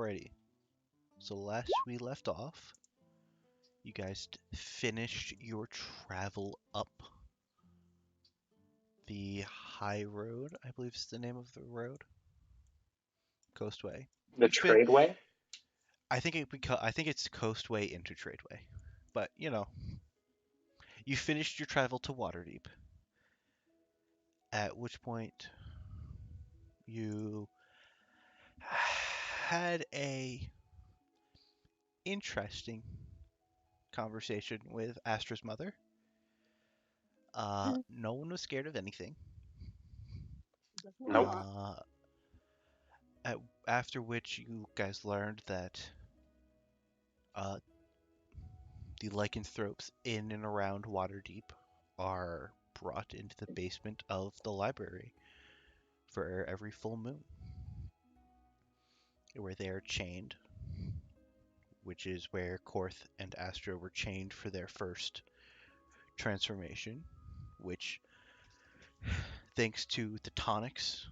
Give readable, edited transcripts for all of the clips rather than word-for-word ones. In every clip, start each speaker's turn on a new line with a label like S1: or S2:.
S1: Alrighty. So last we left off, you guys finished your travel up the high road, I believe is the name of the road. Coastway.
S2: The Tradeway?
S1: I think it's Coastway into Tradeway. But, you finished your travel to Waterdeep. At which point you had a interesting conversation with Astra's mother. No one was scared of anything.
S2: Nope.
S1: After which you guys learned that uh, the lycanthropes in and around Waterdeep are brought into the basement of the library for every full moon, where they are chained, which is where Korth and Astra were chained for their first transformation, which, thanks to the tonics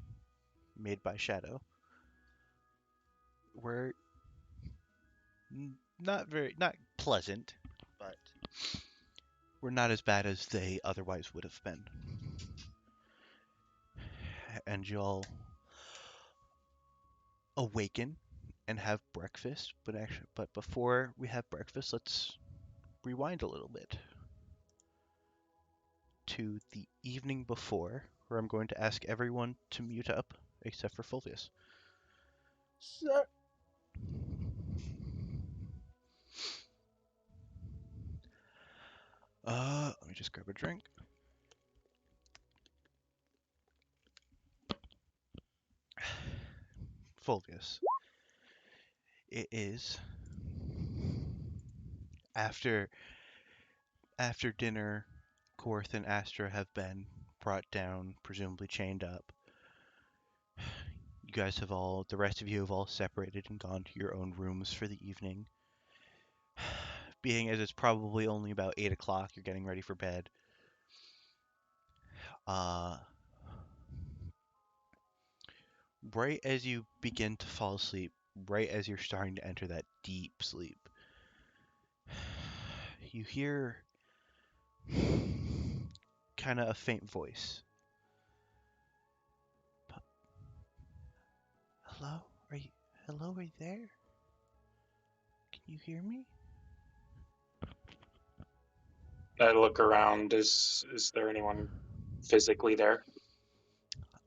S1: made by Shadow, were not pleasant, but were not as bad as they otherwise would have been. And y'all awaken and have breakfast, but before we have breakfast, let's rewind a little bit to the evening before, where I'm going to ask everyone to mute up except for Fulvius.
S3: Sir.
S1: Let me just grab a drink. Fulvius. It is after dinner. Korth and Astra have been brought down, presumably chained up. The rest of you have all separated and gone to your own rooms for the evening. Being as it's probably only about 8 o'clock, you're getting ready for bed. Right as you begin to fall asleep, right as you're starting to enter that deep sleep, you hear kind of a faint voice. Hello? Hello, are you there? Can you hear me?
S2: I look around. Is there anyone physically there?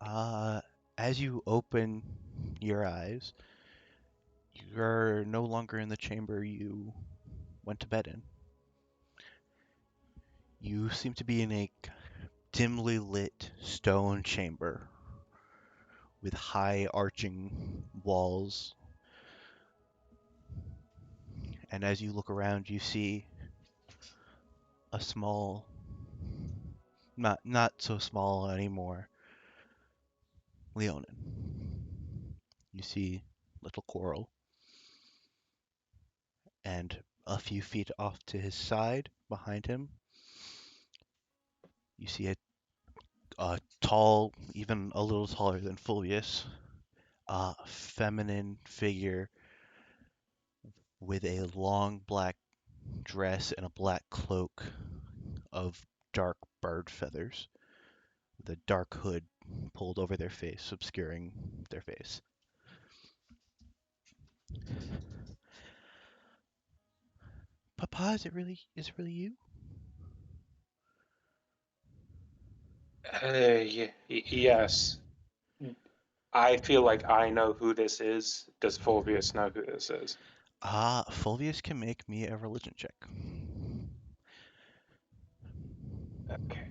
S1: As you open your eyes, you're no longer in the chamber you went to bed in. You seem to be in a dimly lit stone chamber with high arching walls. And as you look around, you see a small, not so small anymore, Leonin. You see little Coral, and a few feet off to his side, behind him, you see a tall, even a little taller than Fulvius, feminine figure with a long black dress and a black cloak of dark bird feathers, with a dark hood pulled over their face, obscuring their face. Papa, is it really you?
S2: Yes. I feel like I know who this is. Does Fulvius know who this is?
S1: Fulvius can make me a religion check.
S2: Okay.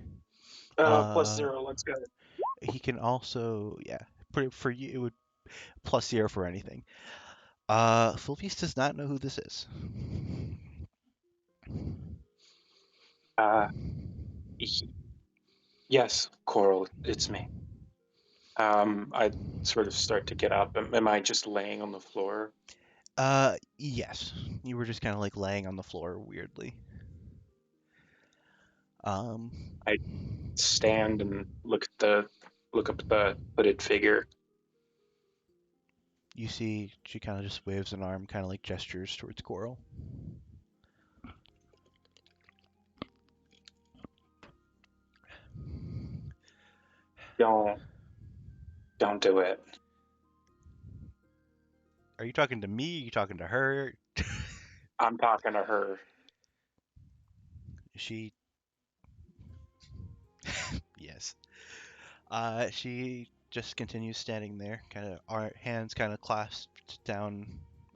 S1: Uh,
S2: +0. Let's go.
S1: he can also, for you, it would +0 for anything. Fulvius does not know who this is.
S2: Uh, yes, Coral, it's me. I sort of start to get up. Am I just laying on the floor?
S1: Yes. You were just kind of like laying on the floor weirdly.
S2: I stand and look up at the hooded figure.
S1: You see, she kind of just waves an arm, kind of like gestures towards Coral.
S2: Don't do it.
S1: Are you talking to me? Are you talking to her?
S2: I'm talking to her.
S1: She. Yes. She just continues standing there, kind of our hands kind of clasped down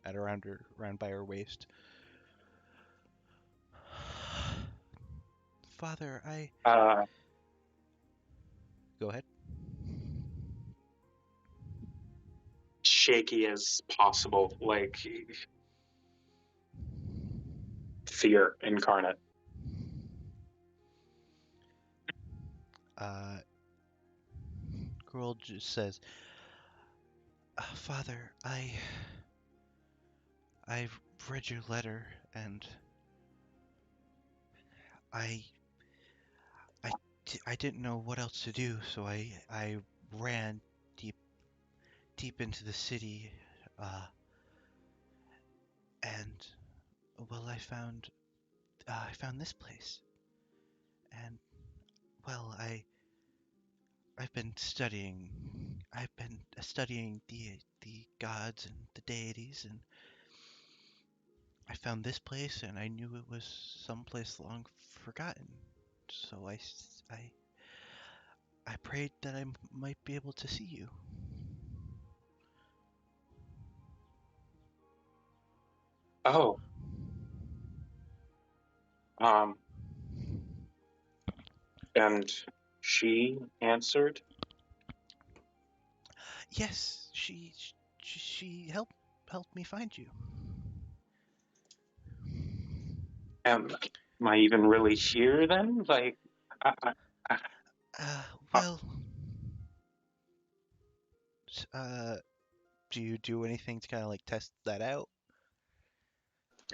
S1: at around by her waist. Father, I.
S2: Uh,
S1: Go ahead.
S2: Shaky as possible, like fear incarnate.
S1: Girl just says, Father, I've read your letter and I I didn't know what else to do, so I ran deep deep into the city, and well, I found this place, and well, I've been studying the gods and the deities, and I found this place, and I knew it was someplace long forgotten, so I prayed that I might be able to see you.
S2: Oh, and she answered,
S1: Yes, she helped me find you.
S2: am I even really here then? Like, I,
S1: Uh,
S2: I,
S1: well, uh, do you do anything to kind of like test that out?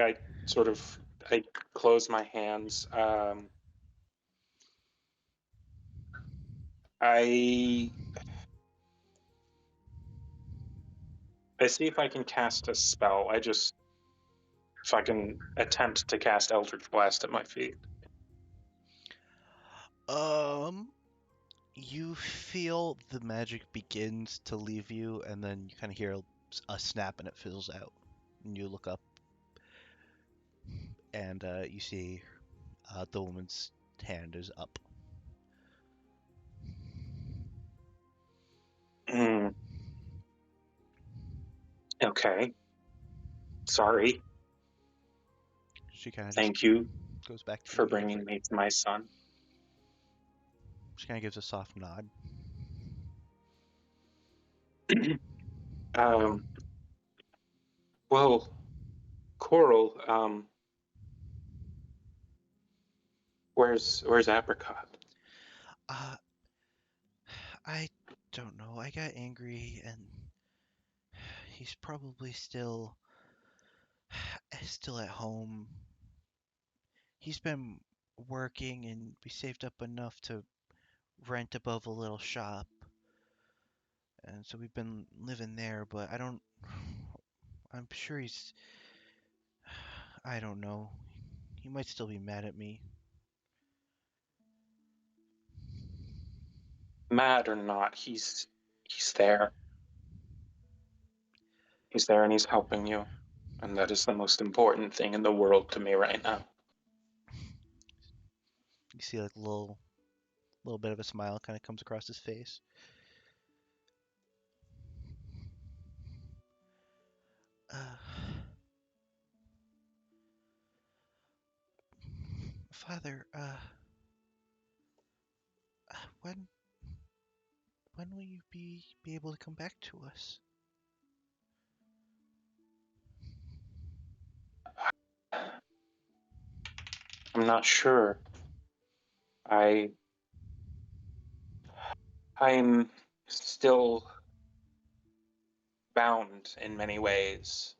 S2: I sort of, I close my hands. I see if I can cast a spell. If I can attempt to cast Eldritch Blast at my feet.
S1: Um, you feel the magic begins to leave you, and then you kind of hear a snap, and it fizzles out. And you look up, and you see the woman's hand is up.
S2: Mm, okay. Sorry.
S1: She kind of just
S2: Thank you
S1: goes back to
S2: for
S1: being
S2: bringing me to my son.
S1: She kind of gives a soft nod.
S2: um, well, Coral, where's Apricot?
S1: Uh, I don't know. I got angry, and he's probably still at home. He's been working, and we saved up enough to rent above a little shop, and so we've been living there. But I don't. I'm sure he's. I don't know. He might still be mad at me.
S2: Mad or not, he's there. He's there and he's helping you. And that is the most important thing in the world to me right now.
S1: You see, like little bit of a smile kind of comes across his face. Uh, Father, when will you be able to come back to us?
S2: I'm not sure. I I'm still bound in many ways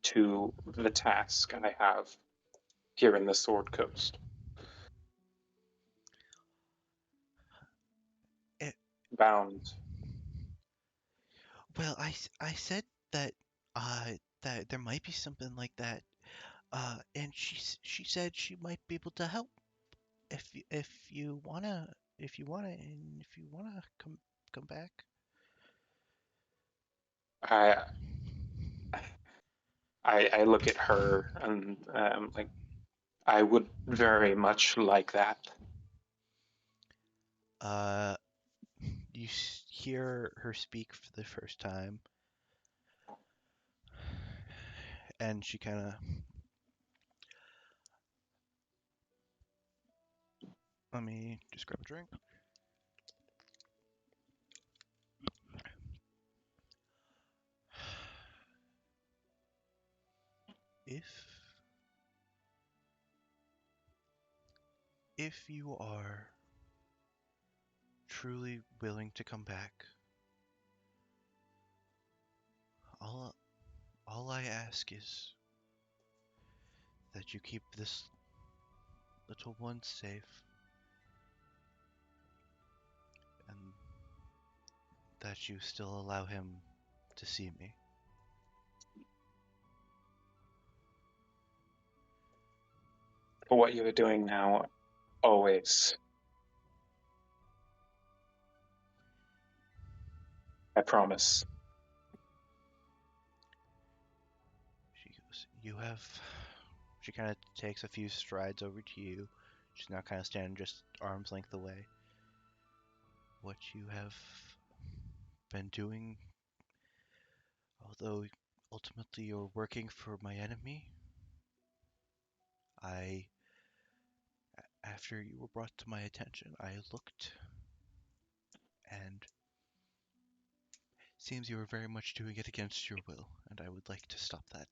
S2: to the task I have here in the Sword Coast.
S1: It,
S2: Bound.
S1: Well, I said that that there might be something like that. And she said she might be able to help if you wanna and if you wanna come back.
S2: I I look at her and like, I would very much like that.
S1: Uh, you hear her speak for the first time, and she kind of, let me just grab a drink. If you are truly willing to come back, all I ask is that you keep this little one safe, and that you still allow him to see me.
S2: For what you are doing now, always. I promise.
S1: She goes, you have. She kind of takes a few strides over to you. She's now kind of standing just arm's length away. What you have been doing, although ultimately you're working for my enemy, after you were brought to my attention, I looked, and it seems you were very much doing it against your will, and I would like to stop that.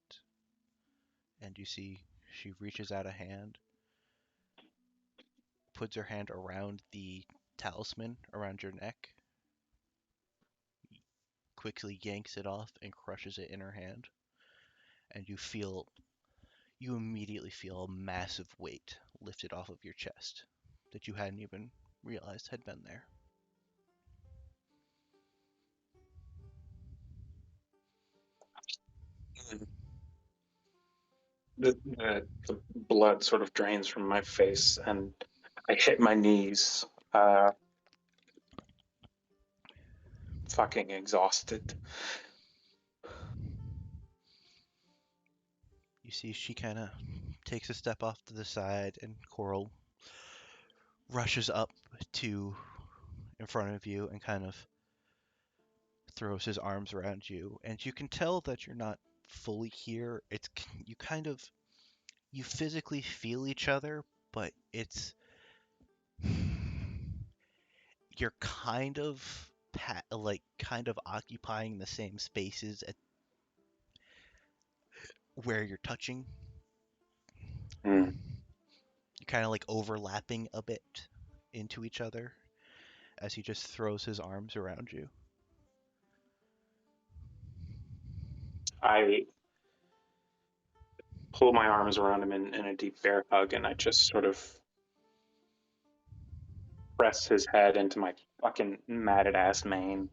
S1: And you see, she reaches out a hand, puts her hand around the talisman around your neck, quickly yanks it off and crushes it in her hand, and you immediately feel a massive weight lifted off of your chest that you hadn't even realized had been there.
S2: The blood sort of drains from my face, and I hit my knees, fucking exhausted.
S1: You see, she kind of takes a step off to the side, and Coral rushes up to in front of you and kind of throws his arms around you. And you can tell that you're not fully here. You kind of you physically feel each other, but you're kind of kind of occupying the same spaces at where you're touching.
S2: Mm.
S1: You're kind of like overlapping a bit into each other as he just throws his arms around you.
S2: I pull my arms around him in a deep bear hug, and I just sort of press his head into my fucking matted ass mane.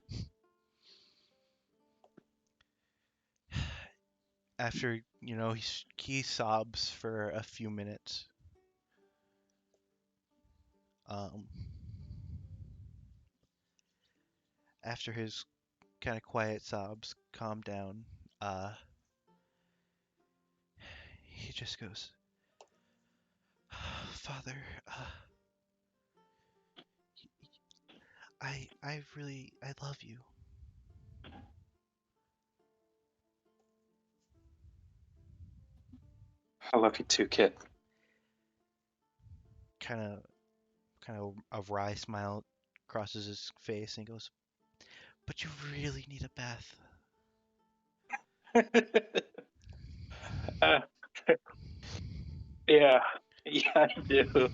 S1: After, he sobs for a few minutes. Um, After his kind of quiet sobs calm down, he just goes, Father, I love you.
S2: I love you too, kid.
S1: Kind of a wry smile crosses his face, and he goes, but you really need a bath.
S2: uh, yeah, yeah, I do.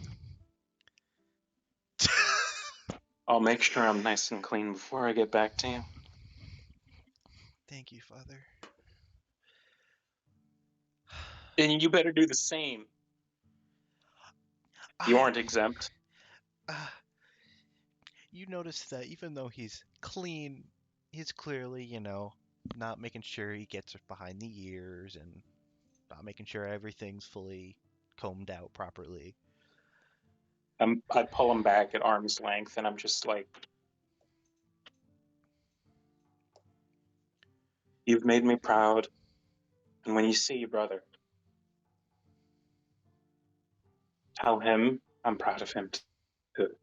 S2: I'll make sure I'm nice and clean before I get back to you.
S1: Thank you, Father.
S2: And you better do the same. You aren't exempt.
S1: You notice that even though he's clean, he's clearly, not making sure he gets it behind the ears and not making sure everything's fully combed out properly.
S2: I pull him back at arm's length, and I'm just like, "You've made me proud, and when you see your brother, tell him I'm proud of him too."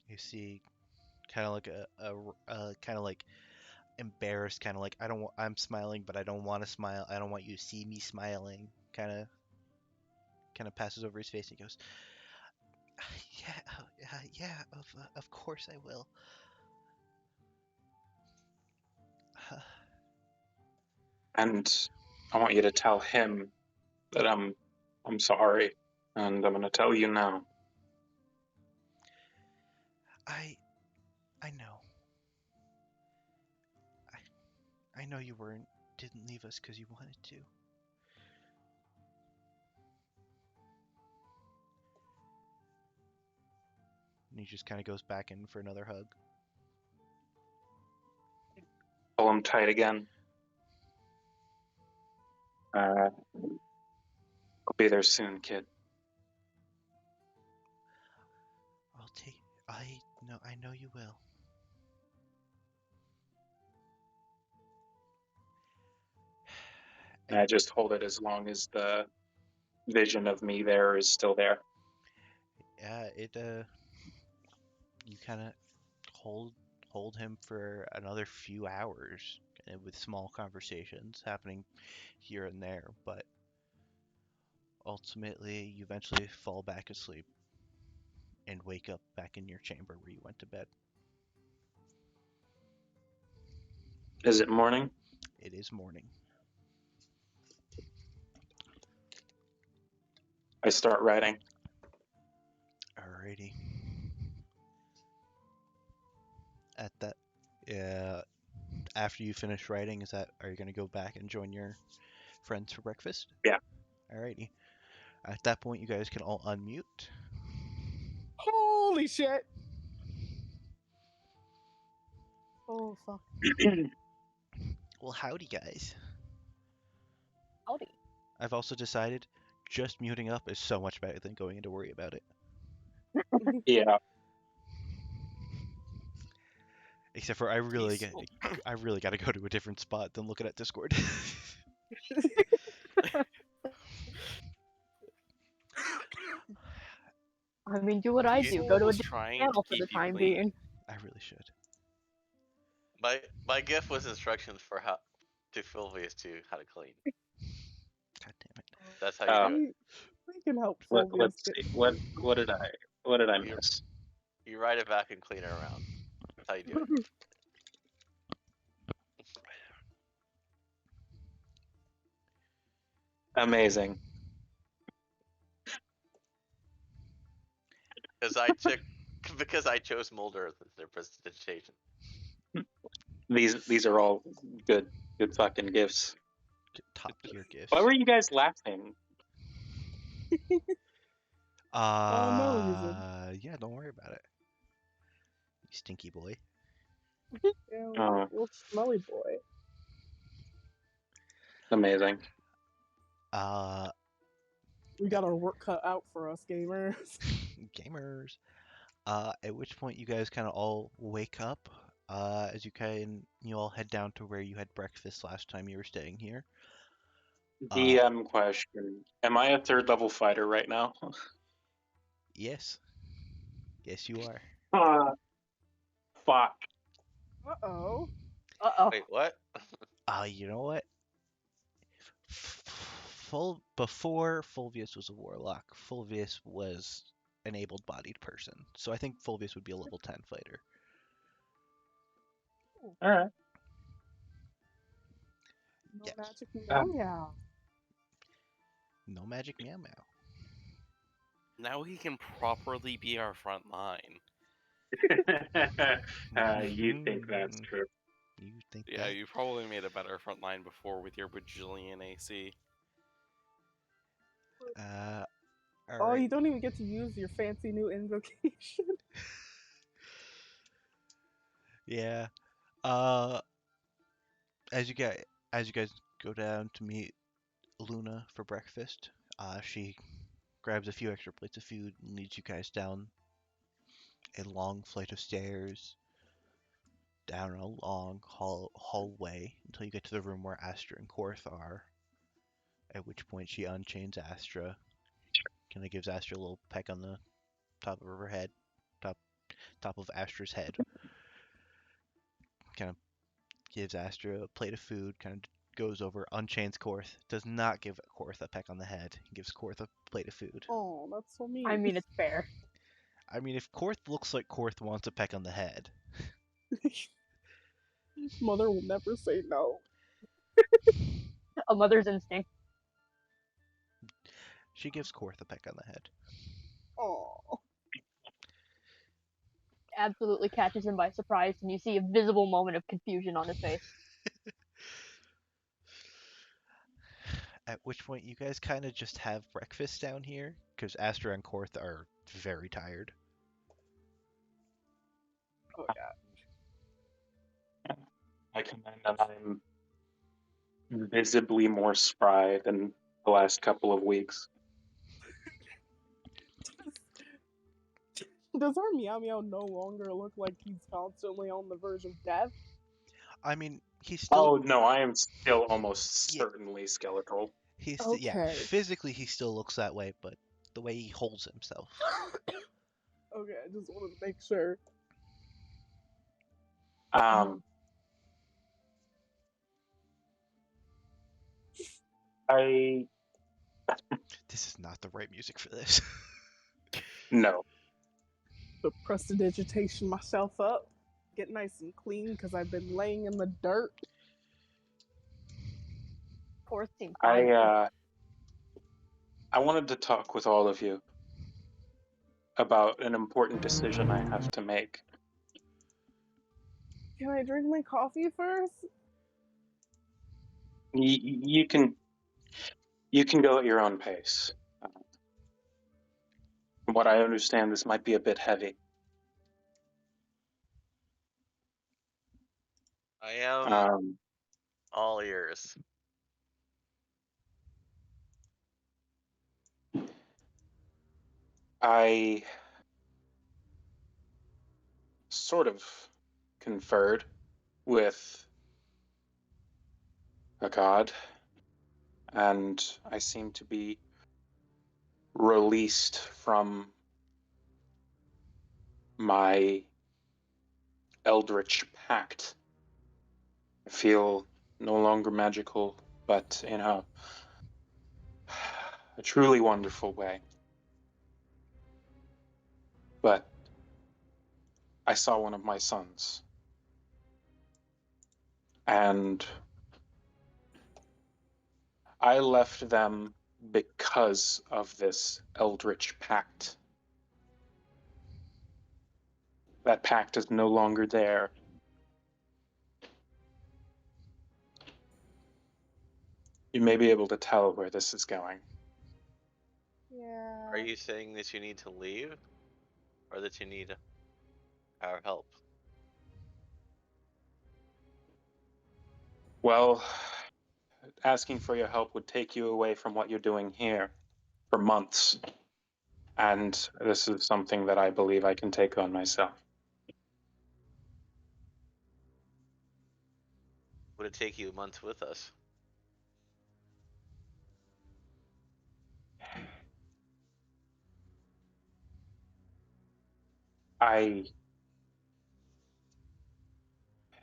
S1: You see, kind of like kind of like embarrassed, kind of like I'm smiling, but I don't want to smile. I don't want you to see me smiling. Kind of passes over his face and goes, "Yeah, yeah, of course I will."
S2: And I want you to tell him that I'm sorry, and I'm gonna tell you now.
S1: I I know. I know you didn't leave us because you wanted to. And he just kind of goes back in for another hug.
S2: Pull him tight again. I'll be there soon, kid.
S1: I know you will.
S2: And I just hold it as long as the vision of me there is still there.
S1: Yeah, you kind of hold him for another few hours with small conversations happening here and there, but ultimately you eventually fall back asleep and wake up back in your chamber where you went to bed.
S2: Is it morning?
S1: It is morning.
S2: I start writing.
S1: Alrighty. At that, after you finish writing, are you gonna go back and join your friends for breakfast?
S2: Yeah.
S1: Alrighty. At that point, you guys can all unmute.
S3: Holy shit! Oh, fuck.
S1: Well, howdy, guys.
S4: Howdy.
S1: I've also decided just muting up is so much better than going in to worry about it.
S2: Yeah.
S1: Except for I really got to go to a different spot than looking at Discord.
S4: I mean, do what I do. Go to a
S5: was
S4: different
S5: trying
S4: channel
S5: to
S4: for the
S5: keep you
S4: time
S5: clean.
S4: being.
S1: I really should.
S6: My gift was instructions for how to Fulvius to how to clean.
S1: God damn it.
S6: That's how you do it.
S3: We can help
S2: Let's
S3: Fulvius
S2: see.
S3: get...
S2: What did I miss?
S6: You ride it back and clean it around. That's how you do it.
S2: Amazing.
S6: Because I chose Mulder as their presentation.
S2: These are all good fucking gifts.
S1: Top tier gifts.
S2: Why were you guys laughing?
S3: no reason.
S1: Yeah, don't worry about it. You stinky boy.
S3: Yeah,
S2: Oh.
S3: little smelly boy.
S2: Amazing.
S3: We got our work cut out for us, gamers.
S1: Gamers. At which point you guys kind of all wake up. As you all head down to where you had breakfast last time you were staying here.
S2: DM question. Am I a third level fighter right now?
S1: Yes. Yes, you are.
S2: Fuck.
S3: Uh-oh.
S4: Uh-oh.
S6: Wait, what?
S1: You know what? Before Fulvius was a warlock, Fulvius was an able-bodied person. So I think Fulvius would be a level 10 fighter.
S2: Alright.
S3: No
S1: Yes.
S3: magic meow.
S1: No magic meow meow.
S5: Now he can properly be our front line.
S2: You think that's true?
S1: You think
S5: Yeah,
S1: that?
S5: you probably made a better front line before with your bajillion AC.
S3: Oh,
S1: Alright.
S3: you don't even get to use your fancy new invocation.
S1: Yeah. Uh, as you guys go down to meet Luna for breakfast, she grabs a few extra plates of food and leads you guys down a long flight of stairs, down a long hallway until you get to the room where Astra and Korth are. At which point she unchains Astra, kind of gives Astra a little peck on the top of her head, top of Astra's head. Kind of gives Astra a plate of food, kind of goes over, unchains Korth, does not give Korth a peck on the head, gives Korth a plate of food.
S3: Oh, that's so mean.
S4: I mean, it's fair.
S1: I mean, if Korth looks like Korth wants a peck on the head,
S3: Mother will never say no.
S4: A mother's instinct.
S1: she gives Korth a peck on the head.
S3: Oh.
S4: Absolutely catches him by surprise, and you see a visible moment of confusion on his face.
S1: At which point you guys kind of just have breakfast down here, because Astra and Korth are very tired.
S3: Oh yeah.
S2: I come in and I'm visibly more spry than the last couple of weeks.
S3: Does our Meow Meow no longer look like he's constantly on the verge of death?
S1: I mean, he's
S2: Oh
S1: still
S2: no, I am still almost
S1: Yeah.
S2: certainly skeletal.
S1: yeah,
S3: Okay.
S1: physically he still looks that way, but the way he holds himself.
S3: Okay, I just wanted to make sure.
S2: I
S1: This is not the right music for this.
S2: no.
S3: To prestidigitation myself up, get nice and clean because I've been laying in the dirt.
S4: Korth seems fine.
S2: I wanted to talk with all of you about an important decision I have to make.
S3: Can I drink my coffee first?
S2: You can go at your own pace. From what I understand, this might be a bit heavy.
S6: I am all ears.
S2: I sort of conferred with a god, and I seem to be released from my Eldritch Pact. I feel no longer magical, but in a truly wonderful way. But I saw one of my sons, and I left them because of this Eldritch Pact. That pact is no longer there. You may be able to tell where this is going.
S3: Yeah.
S6: Are you saying that you need to leave? Or that you need our help?
S2: Well, asking for your help would take you away from what you're doing here for months. And this is something that I believe I can take on myself.
S6: Would it take you months with us?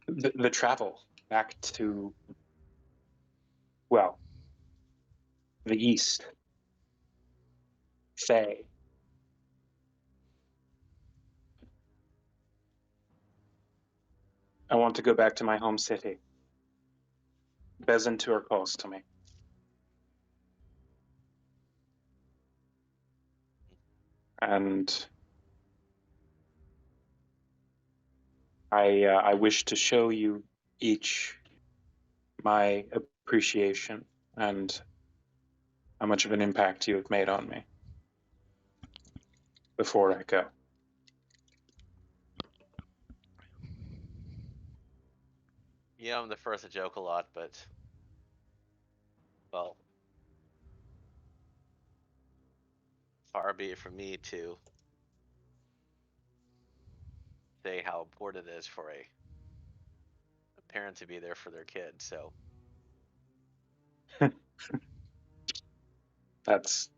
S2: The travel back to, well, the east, Fae. I want to go back to my home city. Bezentur calls to me. And I wish to show you each my appreciation and how much of an impact you have made on me before I go.
S6: Yeah, I'm the first to joke a lot, but well, far be it from me to say how important it is for a parent to be there for their kid. So
S2: That's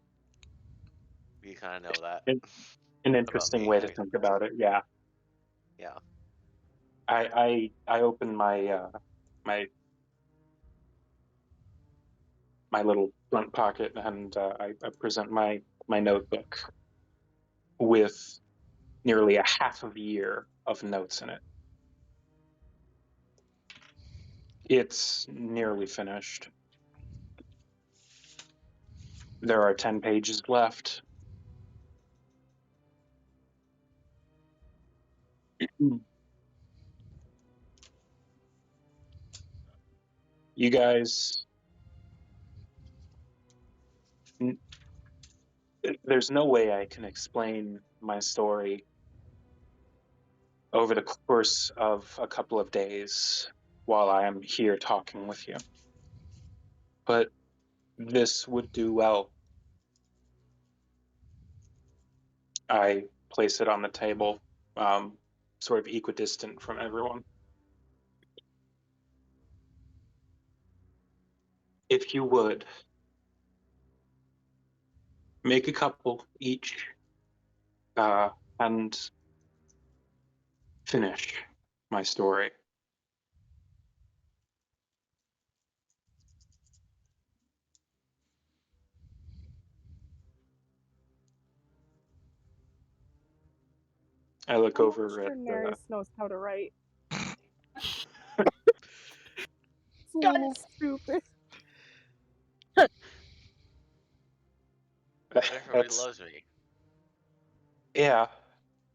S6: you kind of know that
S2: an
S6: about
S2: interesting
S6: me.
S2: way to think about it. Yeah.
S6: Yeah.
S2: I open my my my little front pocket and I present my notebook with nearly a half of a year of notes in it. It's nearly finished. There are 10 pages left. You guys, there's no way I can explain my story over the course of a couple of days while I am here talking with you. But this would do well. I place it on the table, sort of equidistant from everyone. If you would, make a couple each and finish my story. I look
S3: I'm
S2: over
S3: not sure
S2: at
S3: Nereus knows how to write. It's a
S4: God.
S3: little stupid.
S6: Everybody
S2: that's
S6: loves me,
S2: yeah.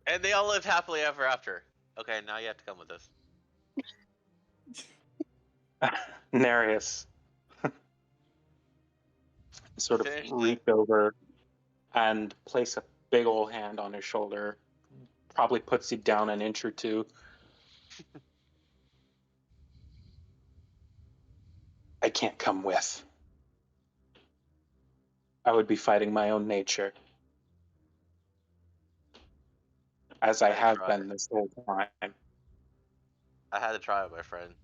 S6: and they all live happily ever after. Okay, now you have to come with us.
S2: Nereus sort of
S6: Finish the.
S2: reach over and place a big old hand on his shoulder. Probably puts you down an inch or two. I can't come with. I would be fighting my own nature, as I
S6: I
S2: have
S6: tried.
S2: been this whole time.
S6: I had to try it, my friend.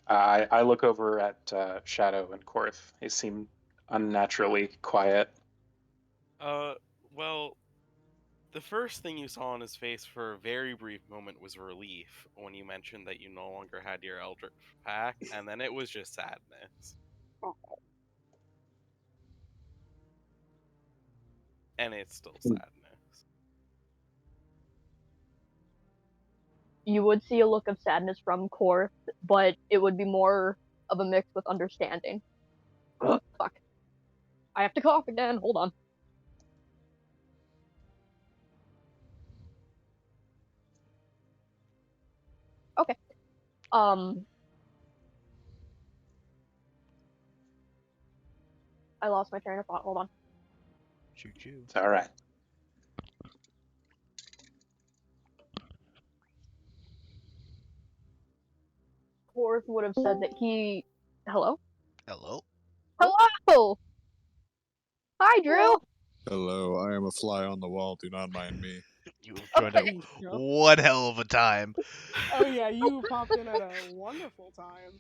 S2: I look over at Shadow and Korth. They seem unnaturally quiet.
S5: Well, the first thing you saw on his face for a very brief moment was relief when you mentioned that you no longer had your Eldritch pack, and then it was just sadness. And it's still sadness.
S4: You would see a look of sadness from Korth, but it would be more of a mix with understanding. Fuck. I have to cough again. Hold on. Okay. I lost my train of thought. Hold on.
S1: Choo choo.
S2: It's all right.
S4: Korth would have said that he. Hello?
S1: Hello.
S4: Hello! Hi, Drew!
S7: Hello, I am a fly on the wall. Do not mind me.
S1: You have joined
S3: Thank you.
S1: one hell of a time.
S3: Oh yeah, you popped in at a wonderful time.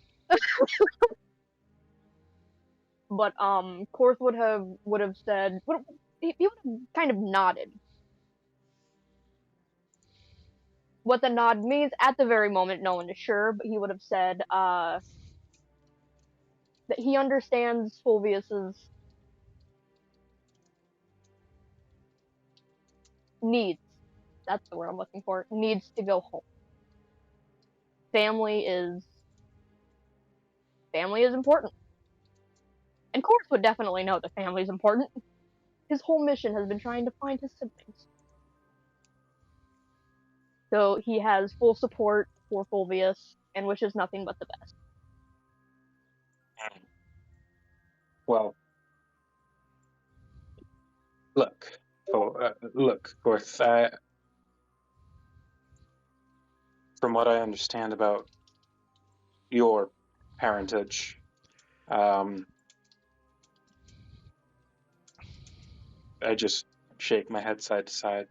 S4: But Korth would have said he would have kind of nodded. What the nod means at the very moment, no one is sure, but he would have said that he understands Fulvius's needs. That's the word I'm looking for. Needs to go home. Family is important. And Korth would definitely know that family is important. His whole mission has been trying to find his siblings. So he has full support for Fulvius and wishes nothing but the best.
S2: Well, look, Korth. From what I understand about your parentage, I just shake my head side to side.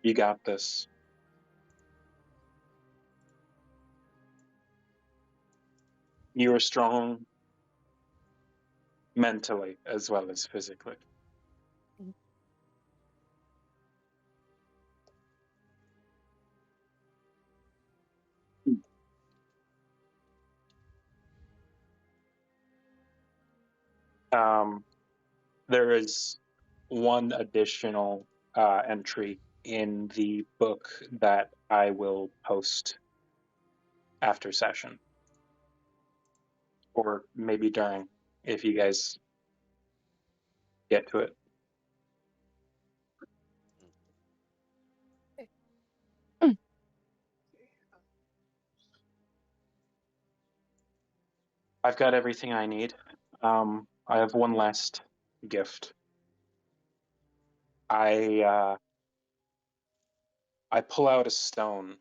S2: You got this. You are strong mentally as well as physically. There is one additional entry in the book that I will post after session, or maybe during, if you guys get to it. I've got everything I need. I have one last gift. I pull out a stone,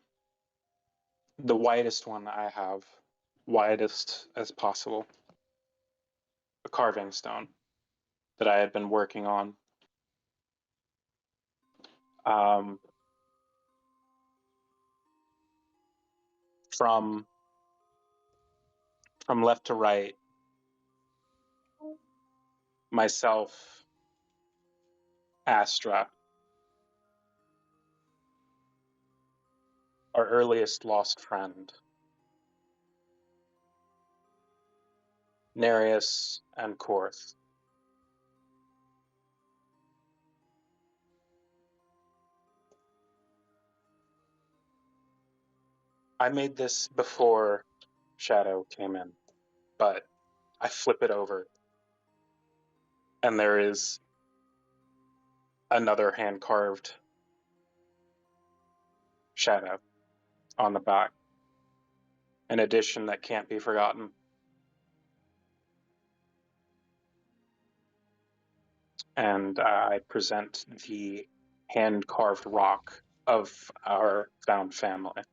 S2: the widest one I have, widest as possible, a carving stone that I had been working on. From left to right, myself, Astra, our earliest lost friend, Nereus and Korth. I made this before Shadow came in, but I flip it over, and there is another hand-carved Shadow on the back. An addition that can't be forgotten. And I present the hand-carved rock of our found family.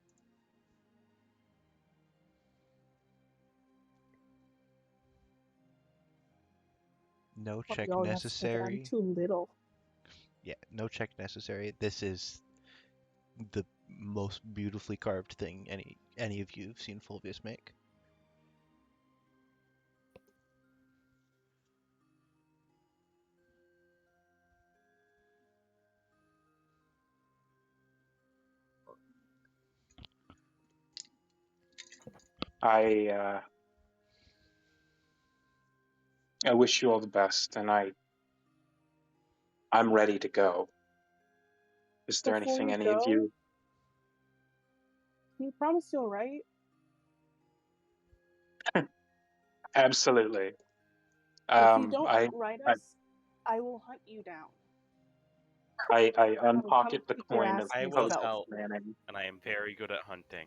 S1: No
S3: But
S1: check
S3: you always have to think that I'm
S1: necessary.
S3: too little.
S1: Yeah, no check necessary. This is the most beautifully carved thing any of you have seen Fulvius make.
S2: I wish you all the best, and I'm ready to go. Is there
S3: Before
S2: anything
S3: we
S2: any of
S3: go,
S2: you?
S3: can you promise you'll write?
S2: Absolutely.
S3: If you don't
S2: I
S3: write
S2: I
S3: us, I will hunt you down.
S2: I
S3: Come
S2: unpocket the
S3: kick your
S2: coin
S3: ass
S2: of
S5: I will
S2: post
S3: myself.
S5: tell,
S2: Manning.
S5: and I am very good at hunting.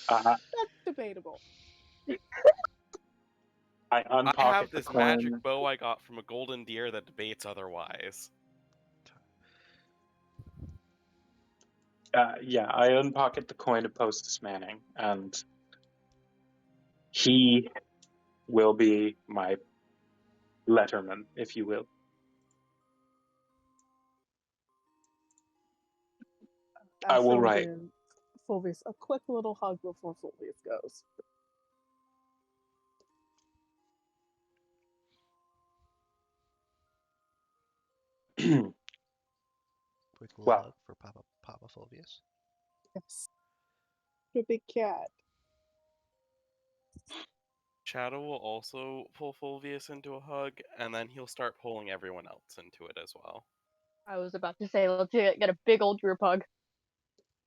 S3: Well,
S2: Uh,
S3: that's debatable.
S2: I
S5: I
S2: unpocket
S5: have
S2: the
S5: this magic
S2: coin.
S5: bow I got from a golden deer that debates otherwise.
S2: Yeah, I unpocket the coin of Postus Manning, and he will be my letterman, if you will. I will
S3: Astra will
S2: write.
S3: give Fulvius a quick little hug before Fulvius goes.
S1: Quick little
S2: Well,
S1: hug for Papa Fulvius.
S3: Yes. The big cat.
S5: Shadow will also pull Fulvius into a hug, and then he'll start pulling everyone else into it as well.
S4: I was about to say, let's get a big old group hug.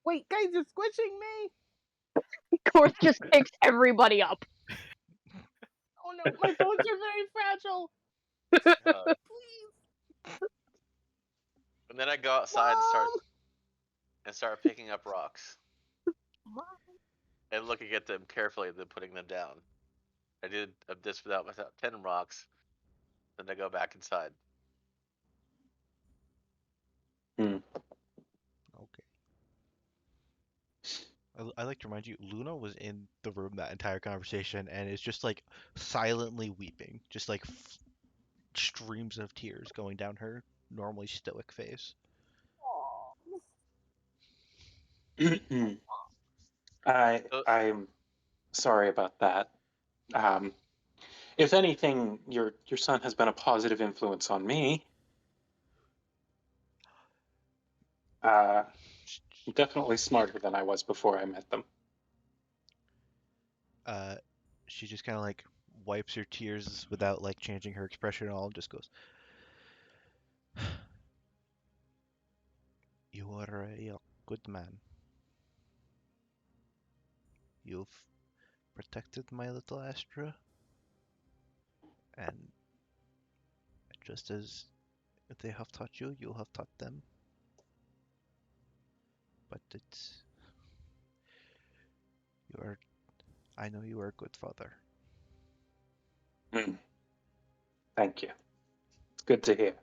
S3: Wait, guys, you're squishing me!
S4: Korth just picks everybody up.
S3: Oh no, my bones are very fragile!
S6: Uh,
S3: Please!
S6: and then I go outside and start picking up rocks
S3: Mom!
S6: and looking at them carefully and then putting them down. I did this without 10 rocks. Then I go back inside.
S2: Hmm.
S1: Okay. I like to remind you, Luna was in the room that entire conversation and is just like silently weeping, just like streams of tears going down her normally stoic face.
S2: I'm sorry about that. If anything, your son has been a positive influence on me. Definitely smarter than I was before I met them.
S1: She just kind of like wipes her tears without like changing her expression at all, and just goes, "You are a good man. You've protected my little Astra, and just as they have taught you, you have taught them. But I know you are a good father."
S2: Thank you. It's good to hear.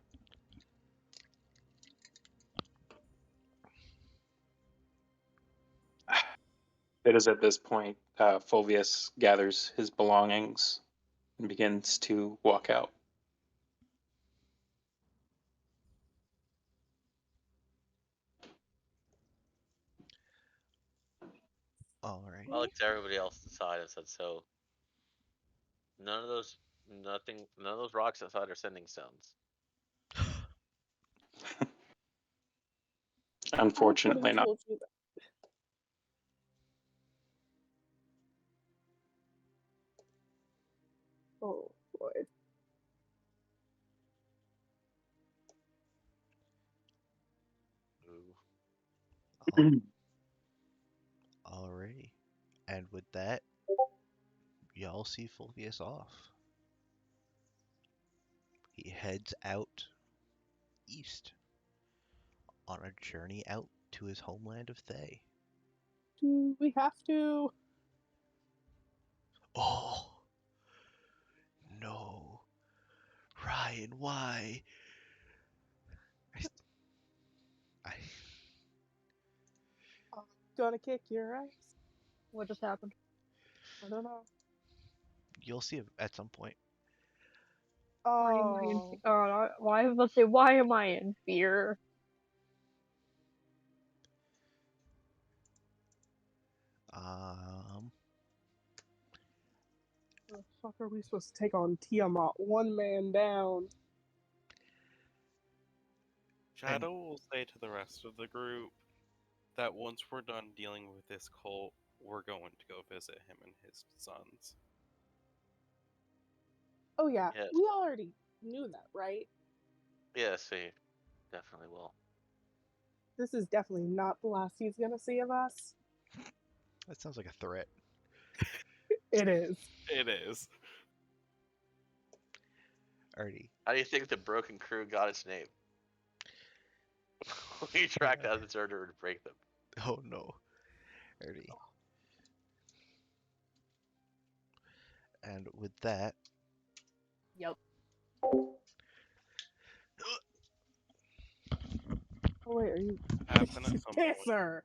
S2: It is at this point Fulvius gathers his belongings and begins to walk out.
S1: All right.
S6: I looked at everybody else inside and said, "So none of those rocks outside are sending stones."
S2: Unfortunately, not.
S3: Told you that. Oh boy.
S6: Ooh.
S1: Alrighty. And with that, y'all see Fulvius off. He heads out east on a journey out to his homeland of Thay.
S3: Do we have to?
S1: Oh, no. Ryan, why? I
S3: I'm gonna kick your ass.
S4: What just happened?
S3: I don't know.
S1: You'll see it at some point.
S4: Why am I in?
S3: Oh.
S4: Why let's say why am I in fear?
S3: The fuck are we supposed to take on Tiamat? One man down.
S5: Shadow will say to the rest of the group that once we're done dealing with this cult, we're going to go visit him and his sons.
S3: Oh yeah,
S6: Yes.
S3: we already knew that, right?
S6: Yes, he definitely will.
S3: This is definitely not the last he's gonna see of us.
S1: That sounds like a threat.
S3: It is.
S5: It is.
S1: Alrighty.
S6: How do you think the Broken Crew got its name? We tracked down the order to break them.
S1: Oh no. Alrighty. And with that,
S4: Yep.
S3: Oh wait, are you
S5: Happen at some point.
S3: Pisser?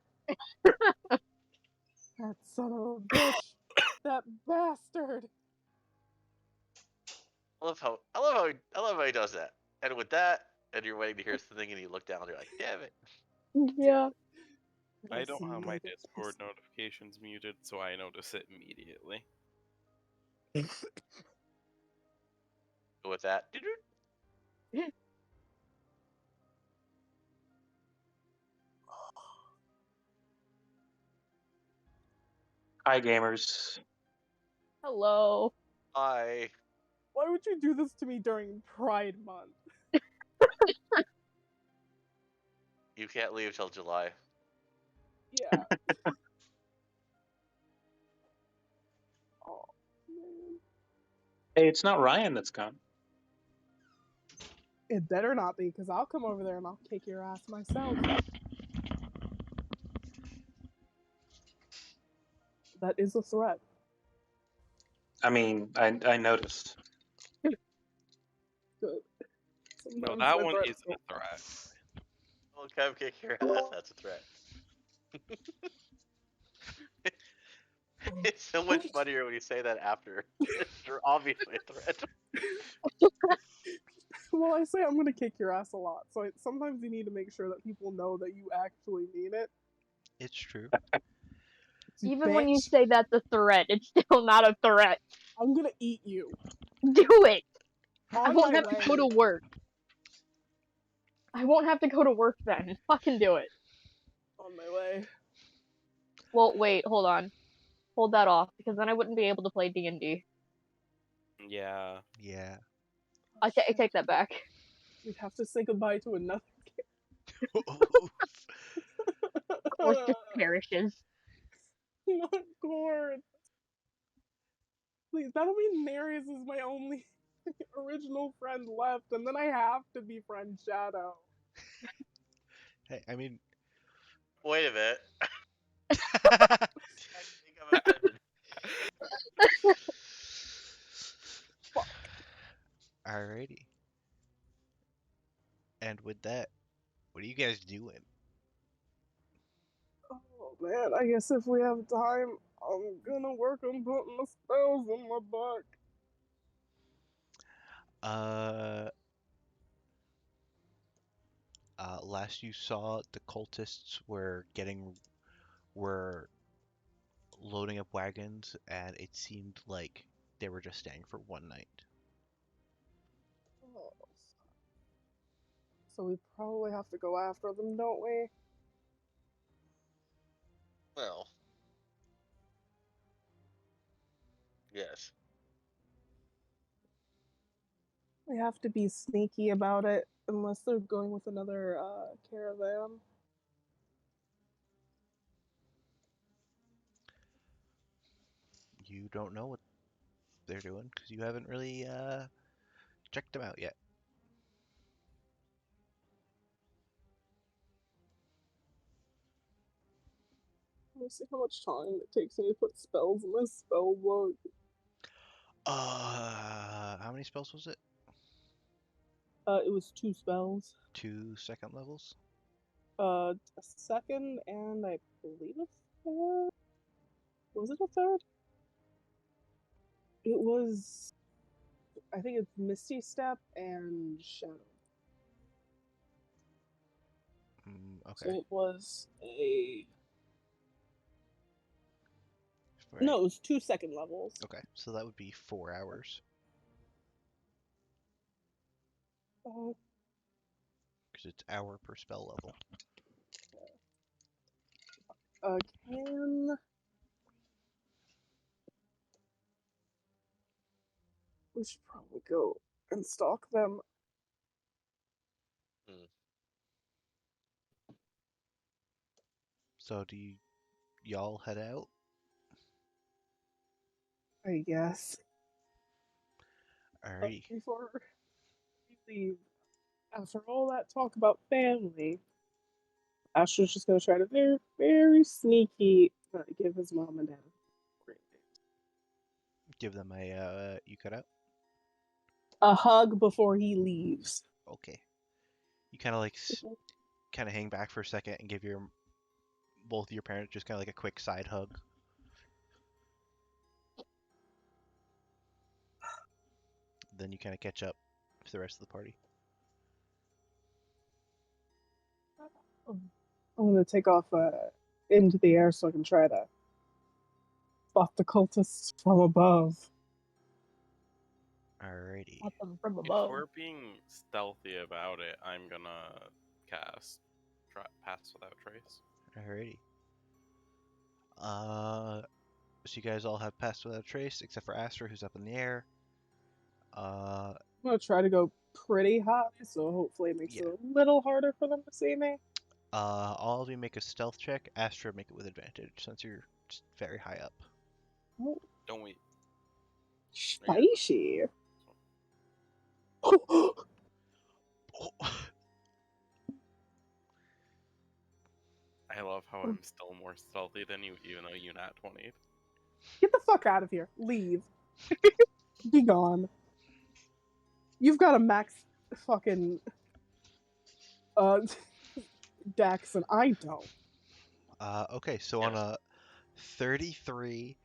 S3: That son of a bitch. That bastard.
S6: I love how he does that. And with that, and you're waiting to hear something, and you look down, and you're like, "Damn it!"
S4: Yeah.
S5: I don't have my
S3: Nigga
S5: Discord
S3: pisser.
S5: notifications muted, so I notice it immediately.
S6: With that,
S2: Hi, gamers.
S4: Hello.
S6: I
S3: Why would you do this to me during Pride Month?
S6: you can't leave till July.
S3: Yeah. Oh man.
S2: Hey, it's not Ryan that's gone.
S3: It better not be, because I'll come over there and I'll kick your ass myself. That is a threat.
S2: I mean, I noticed.
S3: Good.
S5: No,
S3: Sometimes
S5: that
S3: my
S5: one
S3: threats
S5: isn't
S3: don't-
S5: a threat.
S6: Well, come kick your ass. That's a threat. It's so much funnier when you say that after. You're obviously a threat.
S3: Well, I say I'm gonna kick your ass a lot, so sometimes you need to make sure that people know that you actually mean it.
S1: It's true.
S4: Even when you
S3: Bitch,
S4: say that's a threat, it's still not a threat.
S3: I'm gonna eat you.
S4: Do it. I
S3: On
S4: won't
S3: my
S4: have
S3: way.
S4: to go to work. I won't have to go to work then. Fucking do it.
S3: On my way.
S4: Well, wait, hold on. Hold that off, because then I wouldn't be able to play D&D.
S5: Yeah.
S1: Yeah.
S4: I take that back.
S3: We'd have to say goodbye to another
S4: Horse just perishes.
S3: Not Gord. Please, that'll mean Nereus is my only original friend left, and then I have to befriend Shadow.
S1: Hey, I mean,
S6: Wait a minute. I think I'm offended.
S1: alrighty. And with that, what are you guys doing?
S3: Oh man, I guess if we have time, I'm gonna work on putting the spells in my book.
S1: Uh, last you saw, the cultists were loading up wagons, and it seemed like they were just staying for one night.
S3: Oh. So we probably have to go after them, don't we?
S6: Well. Yes.
S3: We have to be sneaky about it, unless they're going with another caravan.
S1: You don't know what they're doing because you haven't really checked them out yet.
S3: Let me see how much time it takes me to put spells in this spell book.
S1: How many spells was it?
S3: It was 2 spells.
S1: 2 second levels?
S3: A second and I believe a third? Was it a third? It was... I think it's Misty Step and Shadow.
S1: Okay.
S3: So it was a...
S1: Right.
S3: No, it was 2 second levels.
S1: Okay, so that would be 4 hours. Because it's hour per spell level.
S3: Can... We should probably go and stalk them.
S1: So do y'all head out?
S3: I guess.
S1: Alrighty.
S3: Before we leave, after all that talk about family, Asher's just gonna try to very, very sneaky give his mom and dad
S1: Give them you cut out?
S3: a hug before he leaves.
S1: Okay. You kind of like kind of hang back for a second and give both of your parents just kind of like a quick side hug. Then you kind of catch up to the rest of the party.
S3: I'm gonna take off into the air so I can try to spot the cultists from above.
S1: Alrighty.
S4: At them from
S5: If
S4: above.
S5: we're being stealthy about it, I'm gonna cast Pass Without Trace.
S1: Alrighty. So you guys all have passed without trace, except for Astra, who's up in the air.
S3: I'm gonna try to go pretty high, so hopefully it makes
S1: Yeah.
S3: it a little harder for them to see me.
S1: All of you make a stealth check. Astra, make it with advantage since you're just very high up.
S5: Don't we?
S3: Spicy.
S1: Oh.
S5: I love how I'm still more stealthy than you, even though you nat 20.
S3: Get the fuck out of here. Leave. Be gone. You've got a max fucking dex and I don't.
S1: Okay, so on a 33,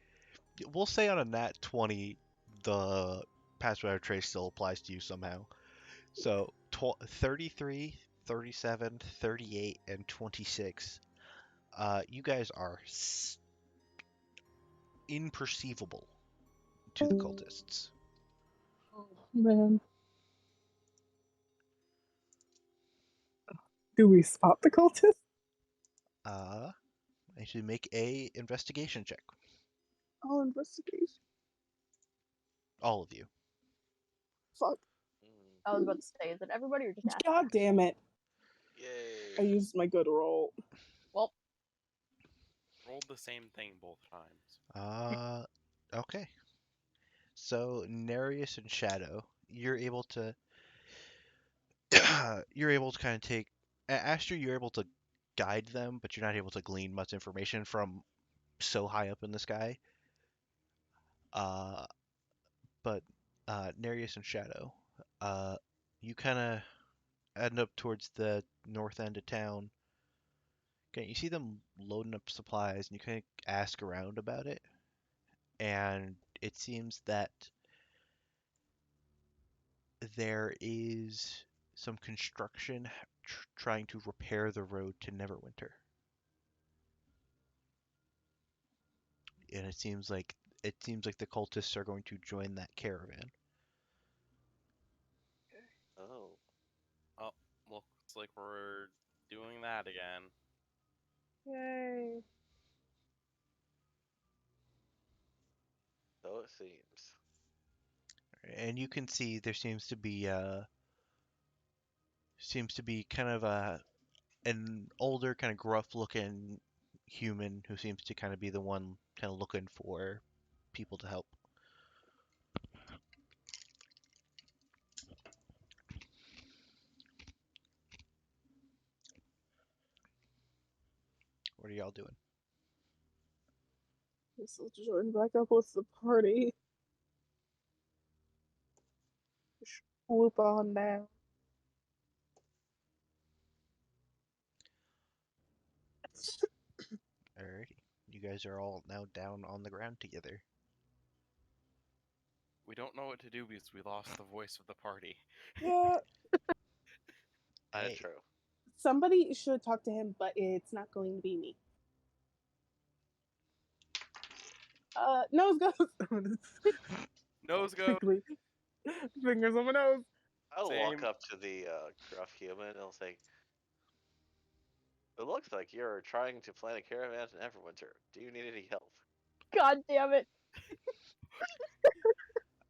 S1: we'll say on a nat 20, the pass without trace still applies to you somehow. So 33, 37, 38, and 26. You guys are imperceivable to the cultists.
S3: Oh, man. Do we spot the cultist?
S1: I should make a investigation check.
S3: Oh, investigation.
S1: All of you.
S3: Fuck.
S4: I was about to say, is it everybody or just Aster?
S3: God damn it. I
S6: Yay.
S3: used my good roll.
S4: Well,
S5: Rolled the same thing both times.
S1: Okay. So Nereus and Shadow, you're able to kind of take Aster, you're able to guide them, but you're not able to glean much information from so high up in the sky. But Nereus and Shadow, you kind of end up towards the north end of town. Okay, you see them loading up supplies, and you kind of ask around about it, and it seems that there is some construction trying to repair the road to Neverwinter. And it seems like the cultists are going to join that caravan.
S6: Oh.
S5: Oh, looks like we're doing that again.
S3: Yay.
S6: So it seems.
S1: And you can see there seems to be kind of an older, kind of gruff-looking human who seems to kind of be the one kind of looking for people to help. What are y'all doing?
S3: Guess I'll join back up with the party. Whoop on down.
S1: Alrighty. You guys are all now down on the ground together.
S5: We don't know what to do because we lost the voice of the party.
S3: Yeah,
S6: That's
S1: Hey.
S6: true.
S3: somebody should talk to him, but it's not going to be me. Nose goes.
S5: Nose go.
S3: Quickly. Fingers on my nose.
S6: I'll walk
S5: Same.
S6: up to the gruff human and I'll say, "It looks like you're trying to plan a caravan in Everwinter. Do you need any help?"
S4: god damn it.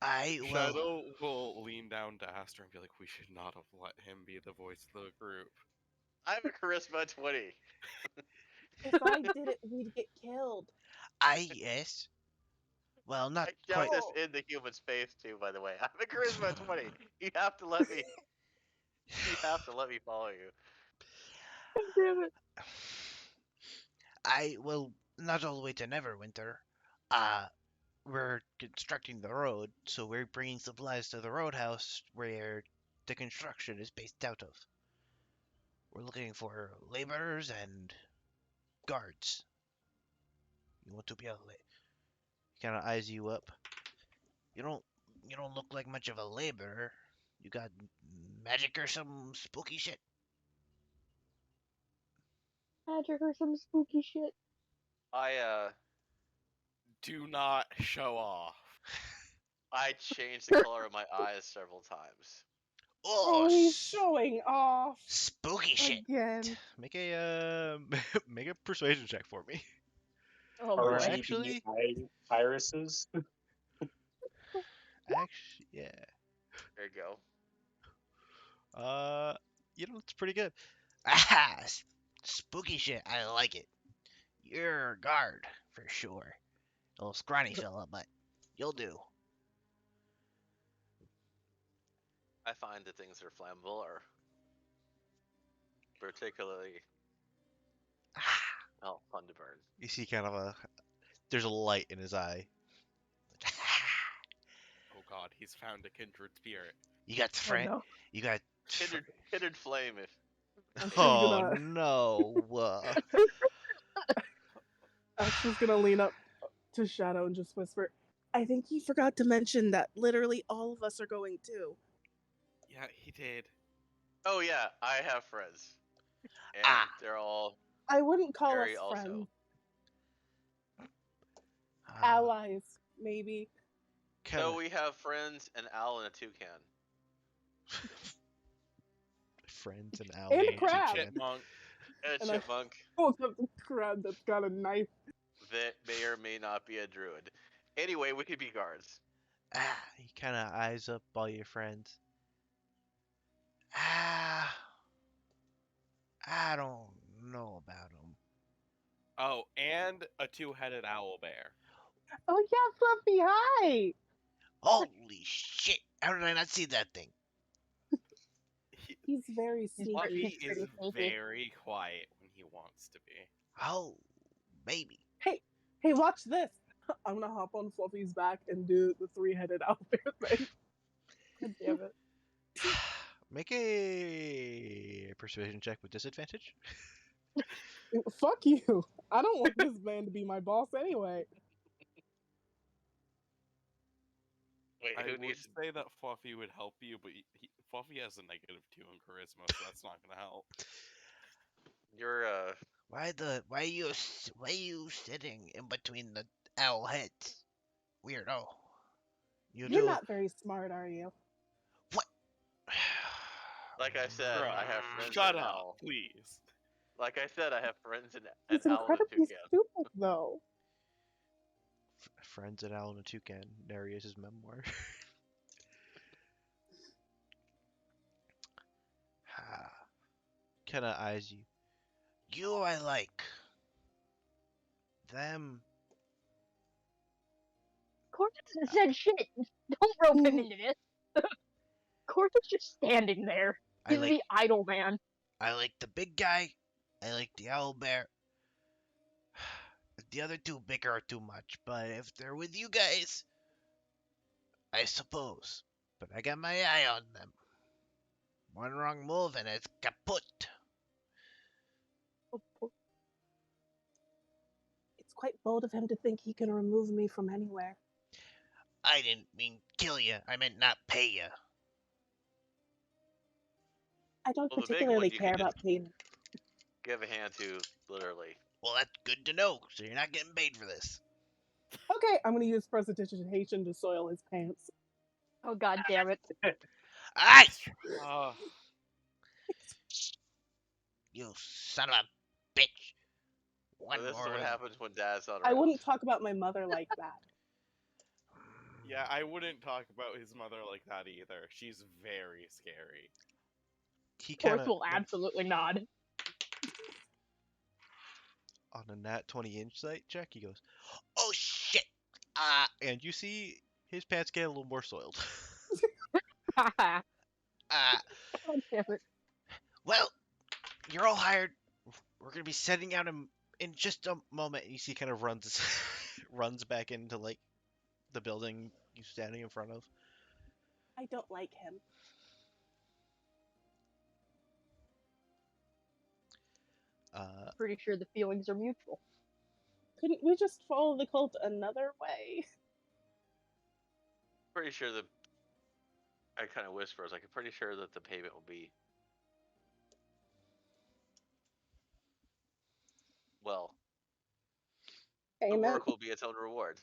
S5: Shadow will lean down to Aster and be like, we should not have let him be the voice of the group.
S6: I have a charisma 20.
S3: If I did it, we'd get killed.
S1: Yes. Well, not
S6: I count
S1: quite.
S6: this in the human space too, by the way. I have a charisma 20. You have to let me. You have to let me follow you.
S4: God damn it.
S1: Not all the way to Neverwinter. We're constructing the road, so we're bringing supplies to the roadhouse where the construction is based out of. We're looking for laborers and guards. You want to be able to... He kind of eyes you up. You don't look like much of a laborer. You got magic or some spooky shit?
S4: Magic or some spooky shit.
S5: Do not show off.
S6: I changed the color of my eyes several times.
S3: Oh, he's showing off
S1: spooky shit.
S3: again.
S1: Make a make a persuasion check for me.
S4: Oh
S1: Or
S4: boy.
S1: actually-
S2: irises.
S1: Actually, yeah.
S6: There you go.
S1: It's pretty good. Ah, spooky shit. I like it. You're a guard for sure. A little scrawny fella, but you'll do.
S6: I find that things that are flammable are particularly fun to burn.
S1: You see kind of there's a light in his eye.
S5: Oh god, he's found a kindred spirit.
S1: You got friend.
S3: no.
S1: You got.
S6: Kindred flame. If
S1: Oh
S3: gonna-
S1: no.
S3: Asher's gonna lean up to Shadow and just whisper, I think he forgot to mention that literally all of us are going too.
S5: Yeah, he did.
S6: Oh yeah, I have friends, and
S1: Ah.
S6: they're all
S3: I wouldn't call us
S6: very also.
S3: friends.
S1: Ah,
S3: Allies, maybe.
S1: kinda,
S6: So we have friends, an owl, and a toucan.
S1: friends and owl.
S3: And a
S5: And
S3: crab.
S5: chipmunk.
S6: And a
S3: And I-
S6: chipmunk
S3: Oh, the crab that's got a knife.
S6: that may or may not be a druid. Anyway, we could be guards.
S1: He kind of eyes up all your friends. I don't know about him.
S5: Oh, and a two-headed owl bear.
S3: Oh yeah, Fluffy, hi!
S1: Holy shit! How did I not see that thing?
S5: He,
S3: He's very
S4: He's
S3: sneaky.
S5: Fluffy
S4: He's
S5: is
S4: pretty sneaky.
S5: very quiet when he wants to be.
S1: Oh, maybe.
S3: Hey, watch this. I'm gonna hop on Fluffy's back and do the three-headed owl bear thing.
S4: God damn it.
S1: Make a persuasion check with disadvantage.
S3: Fuck you. I don't want this man to be my boss anyway.
S6: Wait,
S5: I
S6: who
S5: would
S6: needs?
S5: say that Fluffy would help you, but Fluffy has a -2 in charisma, so that's not gonna help.
S6: You're
S1: Why are you sitting in between the owl heads? Weirdo.
S3: You're
S1: do
S3: not very smart, are you?
S6: like I said, I have friends.
S5: Shut
S6: and an
S5: up,
S6: owl.
S5: please.
S6: Like I said, I have friends and an
S3: He's
S6: owl and a
S3: incredibly
S6: toucan.
S3: stupid, though.
S1: Friends at Owl and a Toucan narrates his memoir. Kinda eyes you. You I like. Them.
S4: Corvus said shit. Don't rope him into this. Corvus just standing there.
S1: I
S4: He's
S1: like
S4: the idle man.
S1: I like the big guy. I like the owl bear. The other two bicker are too much, but if they're with you guys, I suppose. But I got my eye on them. One wrong move and it's kaput.
S3: It's quite bold of him to think he can remove me from anywhere.
S1: I didn't mean kill you. I meant not pay you.
S3: I don't
S6: Well, the big
S3: particularly
S6: one you
S3: care
S6: can
S3: about
S6: just-
S3: payment.
S6: Give a hand to, literally.
S1: Well, that's good to know. So you're not getting paid for this.
S3: Okay, I'm gonna use prestidigitation to soil his pants.
S4: Oh god damn it.
S1: Aye,
S5: Uh,
S1: you son of a bitch. One
S6: So this is
S1: more.
S6: what happens when Dad's not around.
S3: I wouldn't talk about my mother like that.
S5: yeah, I wouldn't talk about his mother like that either. She's very scary.
S1: He
S4: Corvus
S1: kind of
S4: will absolutely nod.
S1: on a nat 20 insight check. He goes, "Oh shit!" And you see his pants get a little more soiled.
S4: God
S1: uh,
S4: damn it.
S1: well, you're all hired. We're gonna be setting out in just a moment. You see, kind of runs runs back into like the building you're standing in front of.
S3: I don't like him.
S4: Pretty sure the feelings are mutual.
S3: Couldn't we just follow the cult another way?
S6: Pretty sure the. I kind of whisper. I was like, I'm pretty sure that the payment will be. Well, the
S3: Amen.
S6: work will be its own reward.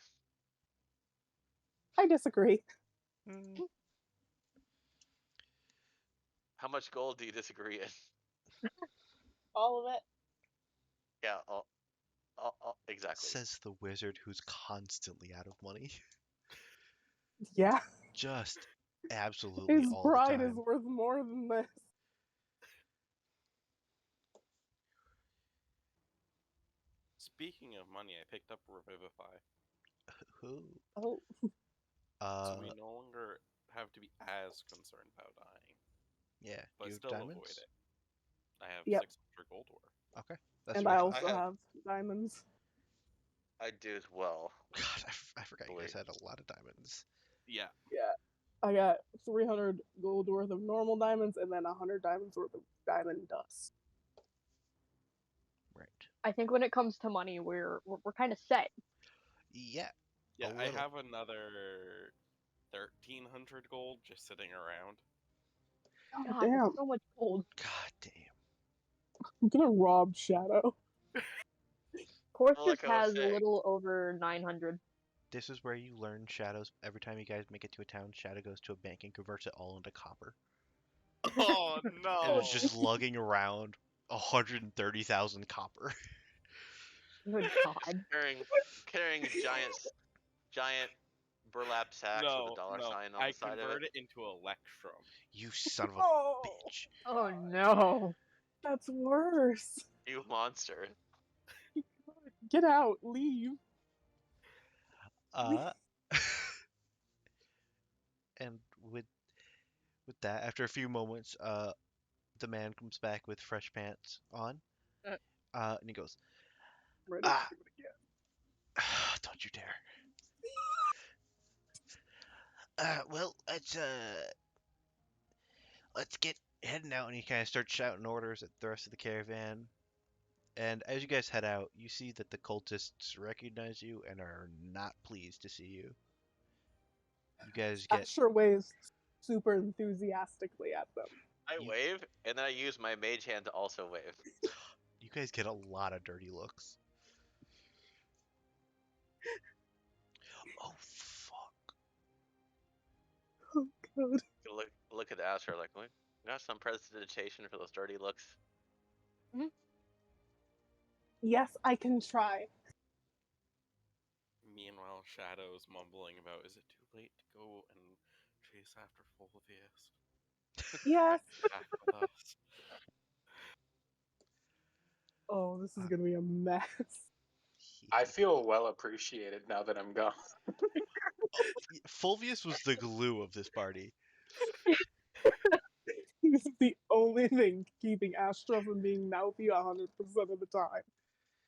S3: I disagree.
S1: Mm,
S6: How much gold do you disagree in?
S3: All of it.
S6: Yeah, exactly.
S1: says the wizard who's constantly out of money.
S3: Yeah.
S1: Just absolutely
S3: His
S1: all the
S3: pride
S1: time.
S3: is worth more than this.
S5: Speaking of money, I picked up Revivify,
S1: Who?
S3: Oh,
S5: so we no longer have to be as concerned about dying,
S1: Yeah.
S5: but
S1: You have
S5: still
S1: diamonds?
S5: avoid it. I have
S3: Yep.
S5: 600 gold worth.
S1: Okay. That's
S3: and
S1: right.
S3: I also
S6: have-
S3: have diamonds.
S6: I do as well.
S1: God, I forgot you guys
S6: Believe.
S1: had a lot of diamonds.
S5: Yeah,
S3: Yeah. I got 300 gold worth of normal diamonds and then 100 diamonds worth of diamond dust.
S1: Right.
S4: I think when it comes to money, we're kind of set.
S1: Yeah,
S5: Yeah, I
S1: little.
S5: have another 1,300 gold just sitting around.
S4: God,
S3: Damn.
S4: that's so much gold.
S1: God damn.
S3: I'm gonna rob Shadow.
S4: Course
S6: Well,
S4: just
S6: like I was
S4: has a
S6: saying.
S4: little over 900.
S1: This is where you learn Shadow's. Every time you guys make it to a town, Shadow goes to a bank and converts it all into copper.
S5: Oh
S1: And
S5: no!
S1: is just lugging around 130,000 copper.
S4: Good God.
S6: carrying giant burlap sacks with a
S5: No,
S6: dollar
S5: no.
S6: sign on
S5: I
S6: the side of
S5: convert
S6: it.
S5: it into Electrum.
S1: You son of a
S3: Oh,
S1: bitch.
S4: Oh no.
S3: that's worse.
S6: You monster.
S3: Get out. Leave.
S1: Uh, and with that, after a few moments, the man comes back with fresh pants on.
S4: Uh.
S1: And he goes,
S3: Ready to
S1: Ah.
S3: do it again.
S1: "Don't you dare." Well, let's get heading out. And he kind of starts shouting orders at the rest of the caravan. And as you guys head out, you see that the cultists recognize you and are not pleased to see you. You guys get
S3: Asher waves super enthusiastically at them.
S6: I
S1: You-
S6: wave, and then I use my mage hand to also wave.
S1: you guys get a lot of dirty looks. Oh fuck.
S3: Oh god.
S6: Look at Asher like, we got some prestidigitation for those dirty looks.
S3: Yes, I can try.
S5: Meanwhile, Shadow's mumbling about, is it too late to go and chase after Fulvius?
S3: Yes.
S5: Back with us.
S3: Oh, this is gonna be a mess.
S2: I feel well appreciated now that I'm gone.
S1: Fulvius was the glue of this party.
S3: This is the only thing keeping Astra from being mouthy 100% of the time.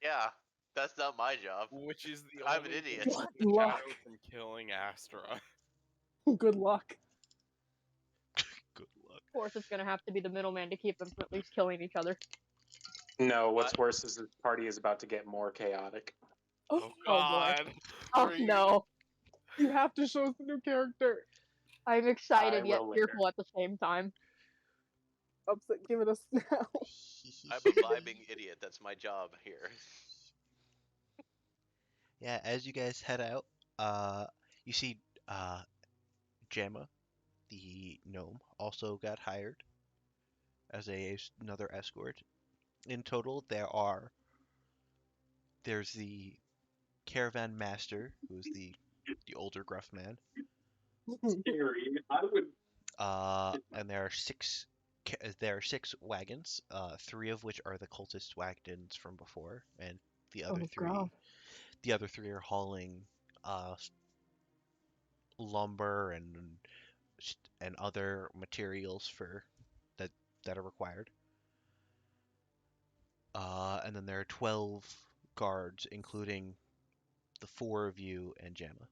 S6: Yeah, that's not my job.
S5: Which is the
S6: I'm
S5: only
S6: an
S5: thing
S6: idiot.
S5: keeping
S3: Good luck.
S5: Shadow from killing Astra.
S3: Good luck.
S1: Good luck.
S4: Of course, it's gonna have to be the middleman to keep them from at least killing each other.
S2: No, what's worse is this party is about to get more chaotic.
S5: Oh
S3: boy.
S5: god!
S4: Oh
S5: Bring-
S4: no.
S3: You have to show us the new character.
S4: I'm excited
S2: I
S4: yet
S2: will later.
S4: fearful at the same time.
S3: Upset, give it us now.
S6: I'm a vibing idiot. That's my job here.
S1: Yeah, as you guys head out, you see Jamma, the gnome, also got hired as another escort. In total, there's the caravan master, who's the older gruff man.
S2: Scary. I would.
S1: And there are six wagons, three of which are the cultist wagons from before, and the other
S3: Oh,
S1: three
S3: God.
S1: the other three are hauling lumber and other materials for that are required. And then there are 12 guards, including the four of you and Jamma.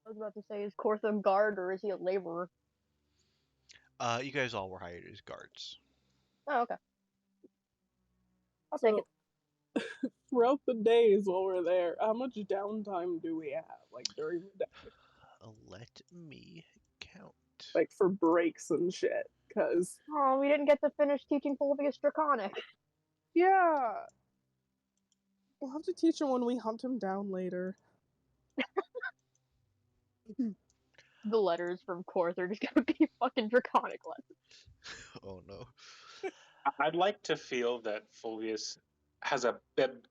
S4: I was about to say, is Korth a guard or is he a laborer?
S1: You guys all were hired as guards.
S4: Oh, okay. I'll take it.
S3: Throughout the days while we're there, how much downtime do we have? Like during the day?
S1: Let me count.
S3: Like for breaks and shit. Cause
S4: Oh, we didn't get to finish teaching Fulvius Draconic.
S3: yeah. We'll have to teach him when we hunt him down later.
S4: The letters from Korth are just gonna be fucking Draconic letters.
S1: Oh no.
S2: I'd like to feel that Fulvius has a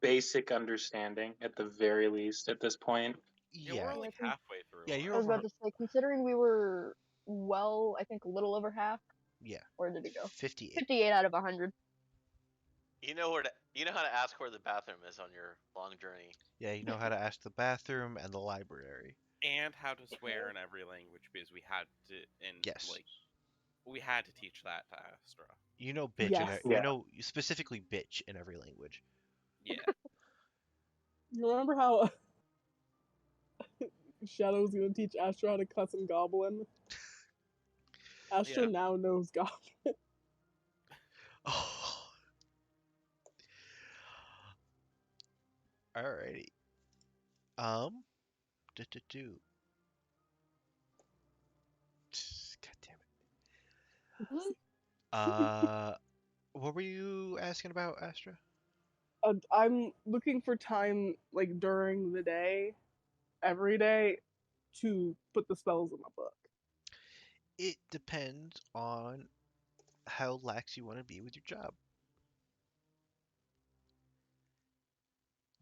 S2: basic understanding, at the very least, at this point.
S5: Yeah,
S1: Yeah.
S5: we're like
S4: Yeah,
S5: halfway through.
S1: Yeah, you're
S4: I was
S1: over.
S4: about to say, considering we were, well, I think a little over half.
S1: Yeah.
S4: Where did we go?
S1: 58.
S4: 58 out of 100.
S6: You know how to ask where the bathroom is on your long journey.
S1: Yeah, you know how to ask the bathroom and the library.
S5: And how to swear in every language because we had to, and
S1: Yes.
S5: like, we had to teach that to Astra.
S1: You know bitch
S3: Yes.
S1: you
S2: Yeah.
S1: know specifically bitch in every language.
S5: Yeah.
S3: You remember how Shadow's gonna teach Astra how to cuss in Goblin? Astra
S5: Yeah.
S3: now knows Goblin.
S1: Oh. Alrighty. Do, do, do. God damn it. What were you asking about, Astra?
S3: I'm looking for time like during the day, every day, to put the spells in my book.
S1: It depends on how lax you want to be with your job.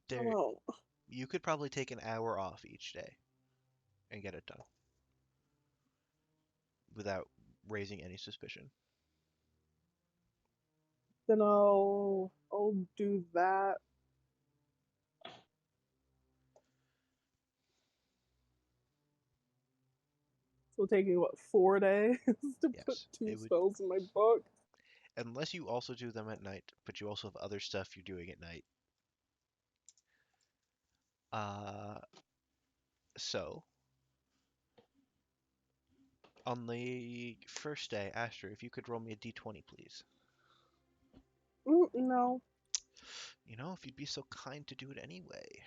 S1: There,
S3: Oh,
S1: you could probably take an hour off each day and get it done without raising any suspicion.
S3: then I'll do that. So taking what 4 days to put
S1: Yes,
S3: 2
S1: it would,
S3: spells in my book.
S1: unless you also do them at night, but you also have other stuff you're doing at night. So on the first day, Astra, if you could roll me a d20, please.
S3: No.
S1: You know, if you'd be so kind to do it anyway.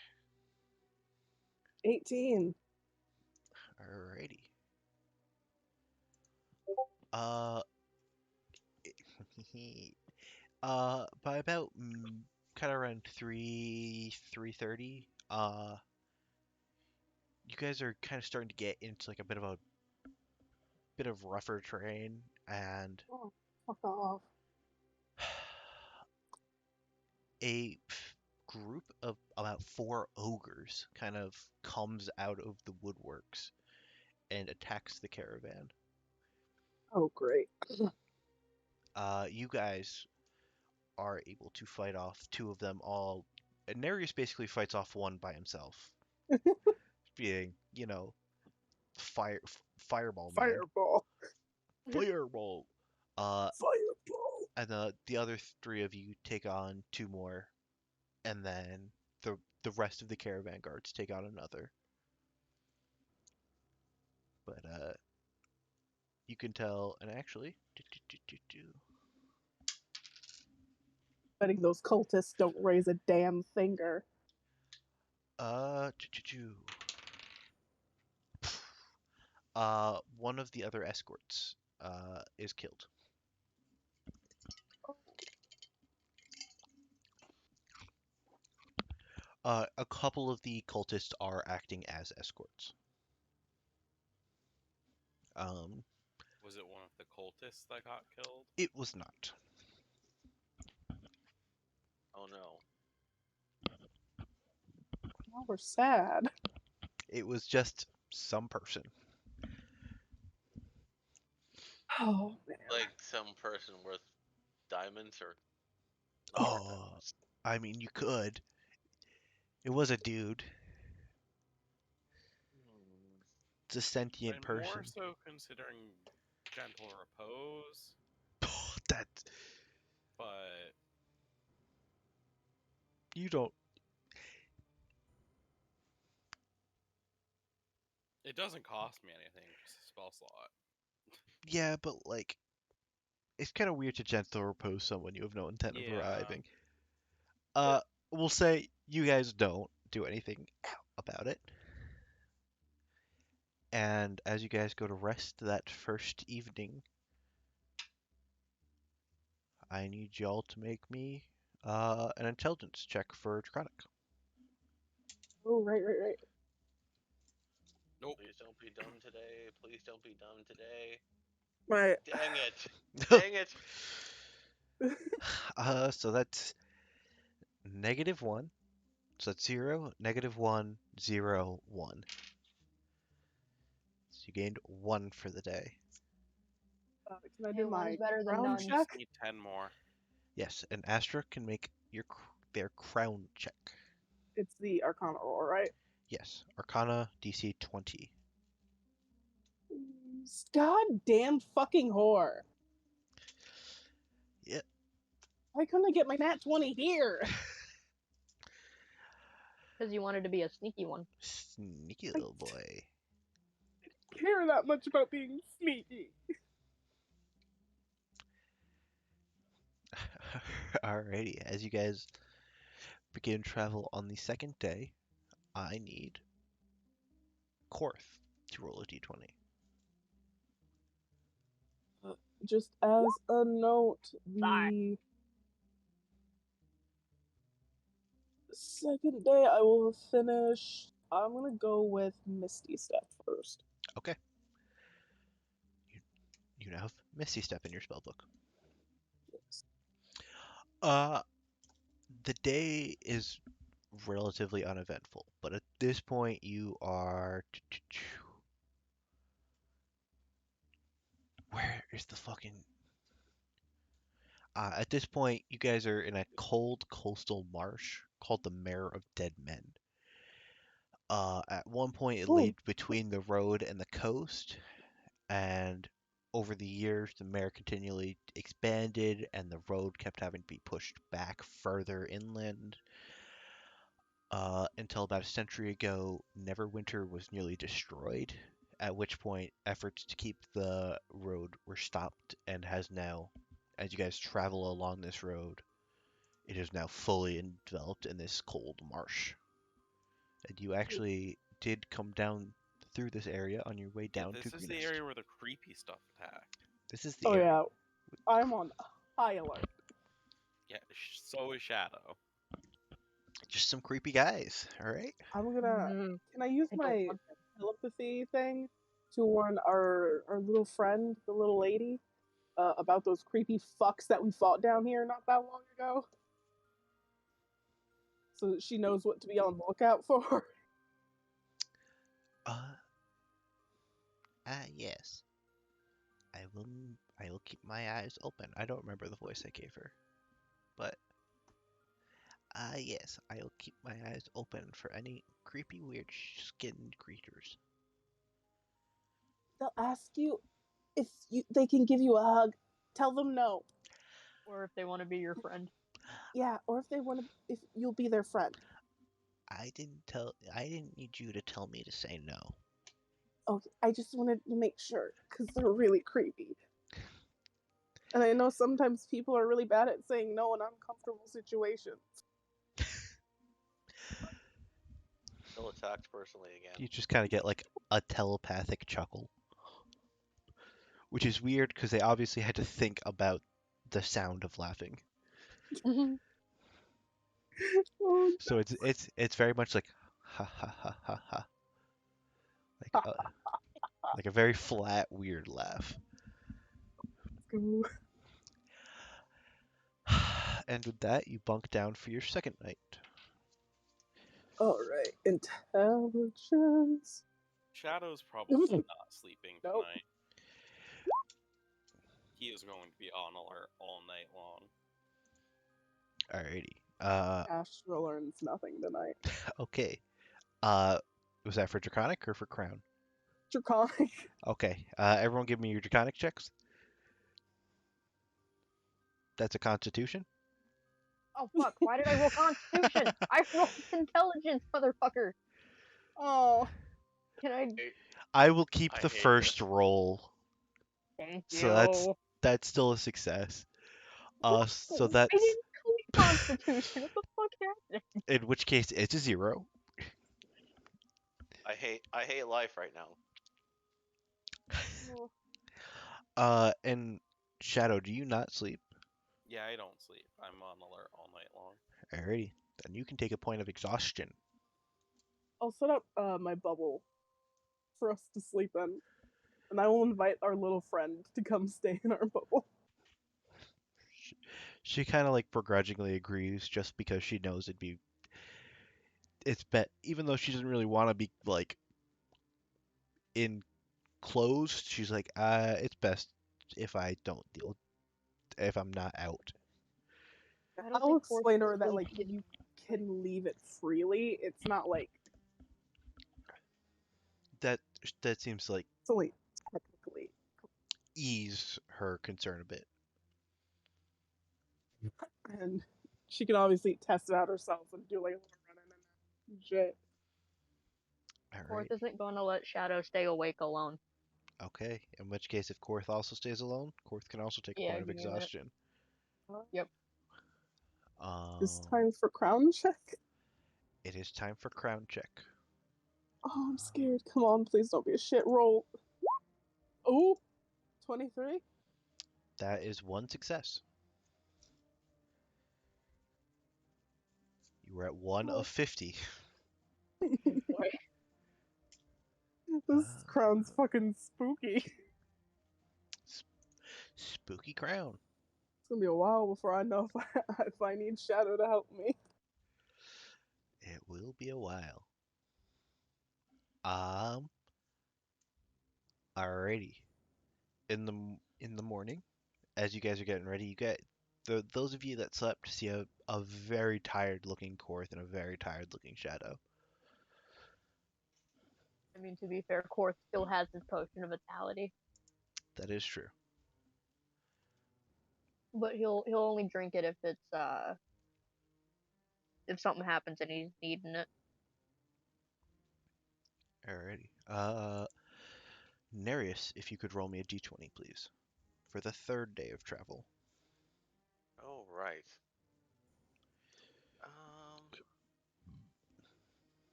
S3: 18.
S1: Alrighty. Uh, by about kind of around 3:30, you guys are kind of starting to get into like a bit of rougher terrain, and
S3: Oh, fuck off.
S1: a group of about 4 ogres kind of comes out of the woodworks and attacks the caravan.
S3: Oh, great.
S1: You guys are able to fight off 2 of them all. And Nereus basically fights off one by himself, being, fireball man.
S3: Fireball.
S1: Fireball.
S3: Fireball.
S1: And the other 3 of you take on 2 more, and then the rest of the caravan guards take on another. But you can tell, and actually,
S3: Betting those cultists don't raise a damn finger.
S1: One of the other escorts is killed. A couple of the cultists are acting as escorts.
S5: Was it one of the cultists that got killed?
S1: It was not.
S6: Oh no.
S3: Now we're sad.
S1: It was just some person.
S3: Oh, man.
S6: Like some person worth diamonds or.
S1: Oh, I mean, you could. It was a dude. It's a sentient
S5: I'm
S1: person.
S5: more so considering gentle repose,
S1: That
S5: but
S1: you don't.
S5: it doesn't cost me anything, just a spell slot.
S1: Yeah, but like, it's kind of weird to gentle repose someone you have no intent of
S5: Yeah.
S1: reviving. We'll say you guys don't do anything about it. And as you guys go to rest that first evening, I need y'all to make me an intelligence check for Draconic.
S3: Oh, right.
S5: Nope.
S6: Please don't be dumb today. Please don't be dumb today.
S3: Right.
S6: Dang it. Dang it.
S1: So that's -1. So that's 0, -1, 0, 1. So you gained 1 for the day.
S3: Can I do my
S4: one's better than
S3: crown
S4: none.
S3: check?
S5: Need 10 more.
S1: Yes, and Astra can make their crown check.
S3: It's the Arcana roll, right?
S1: Yes, Arcana DC 20.
S3: Goddamn fucking whore.
S1: Yep.
S3: Why couldn't I get my nat 20 here?
S4: Because you wanted to be a sneaky one.
S1: Sneaky little boy.
S3: Care that much about being sneaky.
S1: Alrighty, as you guys begin travel on the second day, I need Korth to roll a d20.
S3: Just as a note,
S4: Bye.
S3: the second day I will have finished. I'm gonna go with Misty Step first.
S1: Okay. You now have Misty Step in your spellbook.
S3: Yes.
S1: The day is relatively uneventful, but at this point you are. Where is the fucking. At this point, you guys are in a cold coastal marsh called the Mare of Dead Men. At one point, it
S3: Ooh.
S1: laid between the road and the coast, and over the years, the mare continually expanded, and the road kept having to be pushed back further inland. Until about a century ago, Neverwinter was nearly destroyed, at which point efforts to keep the road were stopped and has now, as you guys travel along this road, it is now fully enveloped in this cold marsh. And you actually did come down through this area on your way down
S5: This
S1: to
S5: is the
S1: Greenest.
S5: area where the creepy stuff attacked.
S1: This is the
S3: Oh
S1: area.
S3: yeah, I'm on high alert.
S5: Yeah, so is Shadow.
S1: Just some creepy guys, alright?
S3: I'm gonna.
S4: Mhm.
S3: Can I use
S4: I don't
S3: my
S4: want them.
S3: telepathy thing to warn our little friend, the little lady, about those creepy fucks that we fought down here not that long ago? So that she knows what to be on the lookout for.
S1: Yes. I will keep my eyes open. I don't remember the voice I gave her. But yes, I'll keep my eyes open for any creepy weird skinned creatures.
S3: They'll ask you if they can give you a hug. Tell them no.
S4: Or if they want to be your friend.
S3: Yeah, or if they want to, if you'll be their friend.
S1: I didn't need you to tell me to say no.
S3: Okay, I just wanted to make sure because they're really creepy. And I know sometimes people are really bad at saying no in uncomfortable situations.
S6: Still attacked personally again.
S1: You just kind of get like a telepathic chuckle. Which is weird because they obviously had to think about the sound of laughing.
S3: Oh,
S1: So it's very much like ha ha ha ha ha. Like a very flat, weird laugh.
S3: no.
S1: And with that, you bunk down for your second night.
S3: All right, intelligence.
S5: Shadow's probably not sleeping
S3: Nope.
S5: tonight. He is going to be on alert all night long.
S1: Alrighty.
S3: Astra learns nothing tonight.
S1: Okay. Was that for Draconic or for Crown?
S3: Draconic.
S1: Okay. Everyone give me your Draconic checks. That's a Constitution.
S4: Oh fuck, why did I roll Constitution? I rolled Intelligence, motherfucker!
S3: Oh,
S4: Can I...
S1: I will keep
S6: I
S1: the
S6: hate
S1: first roll.
S4: Thank you.
S1: So that's still a success. So
S4: I
S1: that's
S4: didn't click Constitution, what the fuck happened?
S1: in which case it's a 0.
S6: I hate life right now.
S1: And Shadow, do you not sleep?
S5: Yeah, I don't sleep. I'm on alert all night long.
S1: Alrighty. Then you can take a point of exhaustion.
S3: I'll set up my bubble for us to sleep in, and I will invite our little friend to come stay in our bubble.
S1: She kind of like begrudgingly agrees just because she knows it's bet even though she doesn't really want to be like enclosed, she's like, it's best if I don't deal if I'm not out.
S4: I don't
S3: I'll
S4: think
S3: explain to
S4: Force
S3: her that
S4: is
S3: like
S4: sleeping.
S3: you can leave it freely. It's not like
S1: That seems like
S3: it's only technically.
S1: ease her concern a bit.
S3: And she can obviously test it out herself and do like a little run in and shit.
S1: All
S4: Fourth
S1: right.
S4: isn't going to let Shadow stay awake alone.
S1: Okay. In which case, if Korth also stays alone, Korth can also take a
S4: Yeah,
S1: point of
S4: give me a minute.
S1: exhaustion.
S4: Yep.
S3: It's
S1: Um,
S3: time for crown check.
S1: it is time for crown check.
S3: Oh, I'm scared. Come on, please don't be a shit roll. Oh, 23?
S1: That is one success. You were at one of 50.
S4: Boy.
S3: This crown's fucking spooky.
S1: Spooky crown.
S3: It's gonna be a while before I know if I need Shadow to help me.
S1: It will be a while. Alrighty. In the morning, as you guys are getting ready, you get those of you that slept see a very tired looking Korth and a very tired looking Shadow.
S4: I mean, to be fair, Korth still has his potion of vitality,
S1: That is true.
S4: but he'll only drink it if it's if something happens and he's needing it.
S1: Alrighty. Nereus, if you could roll me a d20, please, for the third day of travel.
S6: Oh, right. Um.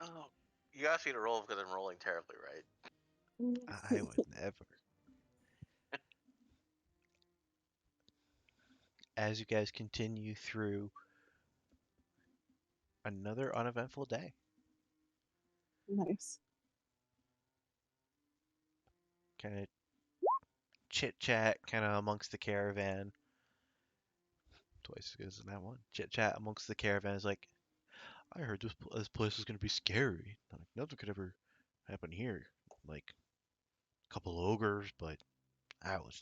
S6: Oh, you asked me to roll because I'm rolling terribly, right?
S1: I would never. As you guys continue through another uneventful day.
S3: Nice.
S1: Kind of chit chat, kind of amongst the caravan. Twice as good as that one. Chit chat amongst the caravan is like, I heard this place is gonna be scary. Like nothing could ever happen here. Like a couple ogres, but that was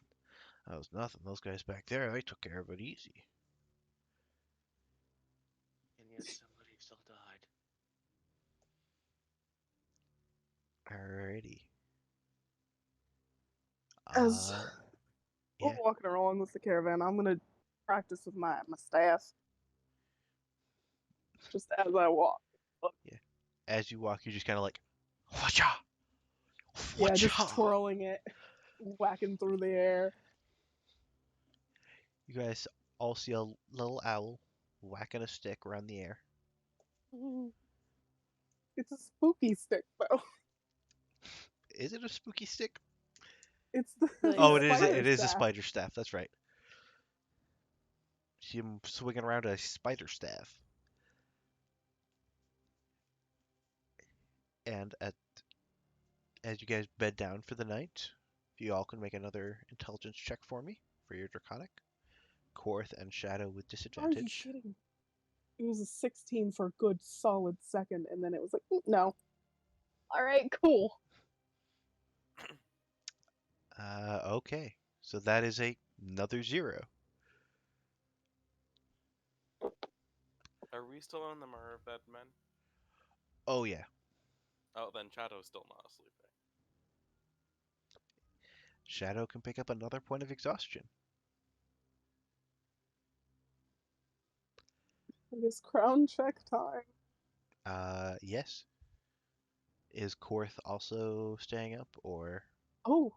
S1: nothing. Those guys back there, they took care of it easy.
S6: And yet somebody still died.
S1: Alrighty.
S3: As
S1: yeah.
S3: we're walking around with the caravan, I'm gonna practice with my staff. Just as I walk.
S1: As you walk, you're just kind of like, whatcha?
S3: Yeah, just twirling it, whacking through the air.
S1: You guys all see a little owl whacking a stick around the air.
S3: It's a spooky stick, though.
S1: Is it a spooky stick?
S3: It's the
S1: Oh, it is.
S3: spider
S1: It is a
S3: staff.
S1: spider staff. That's right. See him swinging around a spider staff. And as you guys bed down for the night, if you all can make another intelligence check for me for your draconic. Korth and Shadow with
S3: Are you
S1: disadvantage.
S3: kidding? It was a 16 for a good solid second, and then it was like, no.
S4: All right, cool.
S1: Okay. So that is another 0.
S5: Are we still on the Mar of Dead Men?
S1: Oh yeah.
S5: Oh, then Shadow's still not asleep.
S1: Shadow can pick up another point of exhaustion.
S3: I guess crown check time.
S1: Yes. Is Korth also staying up, or
S3: Oh,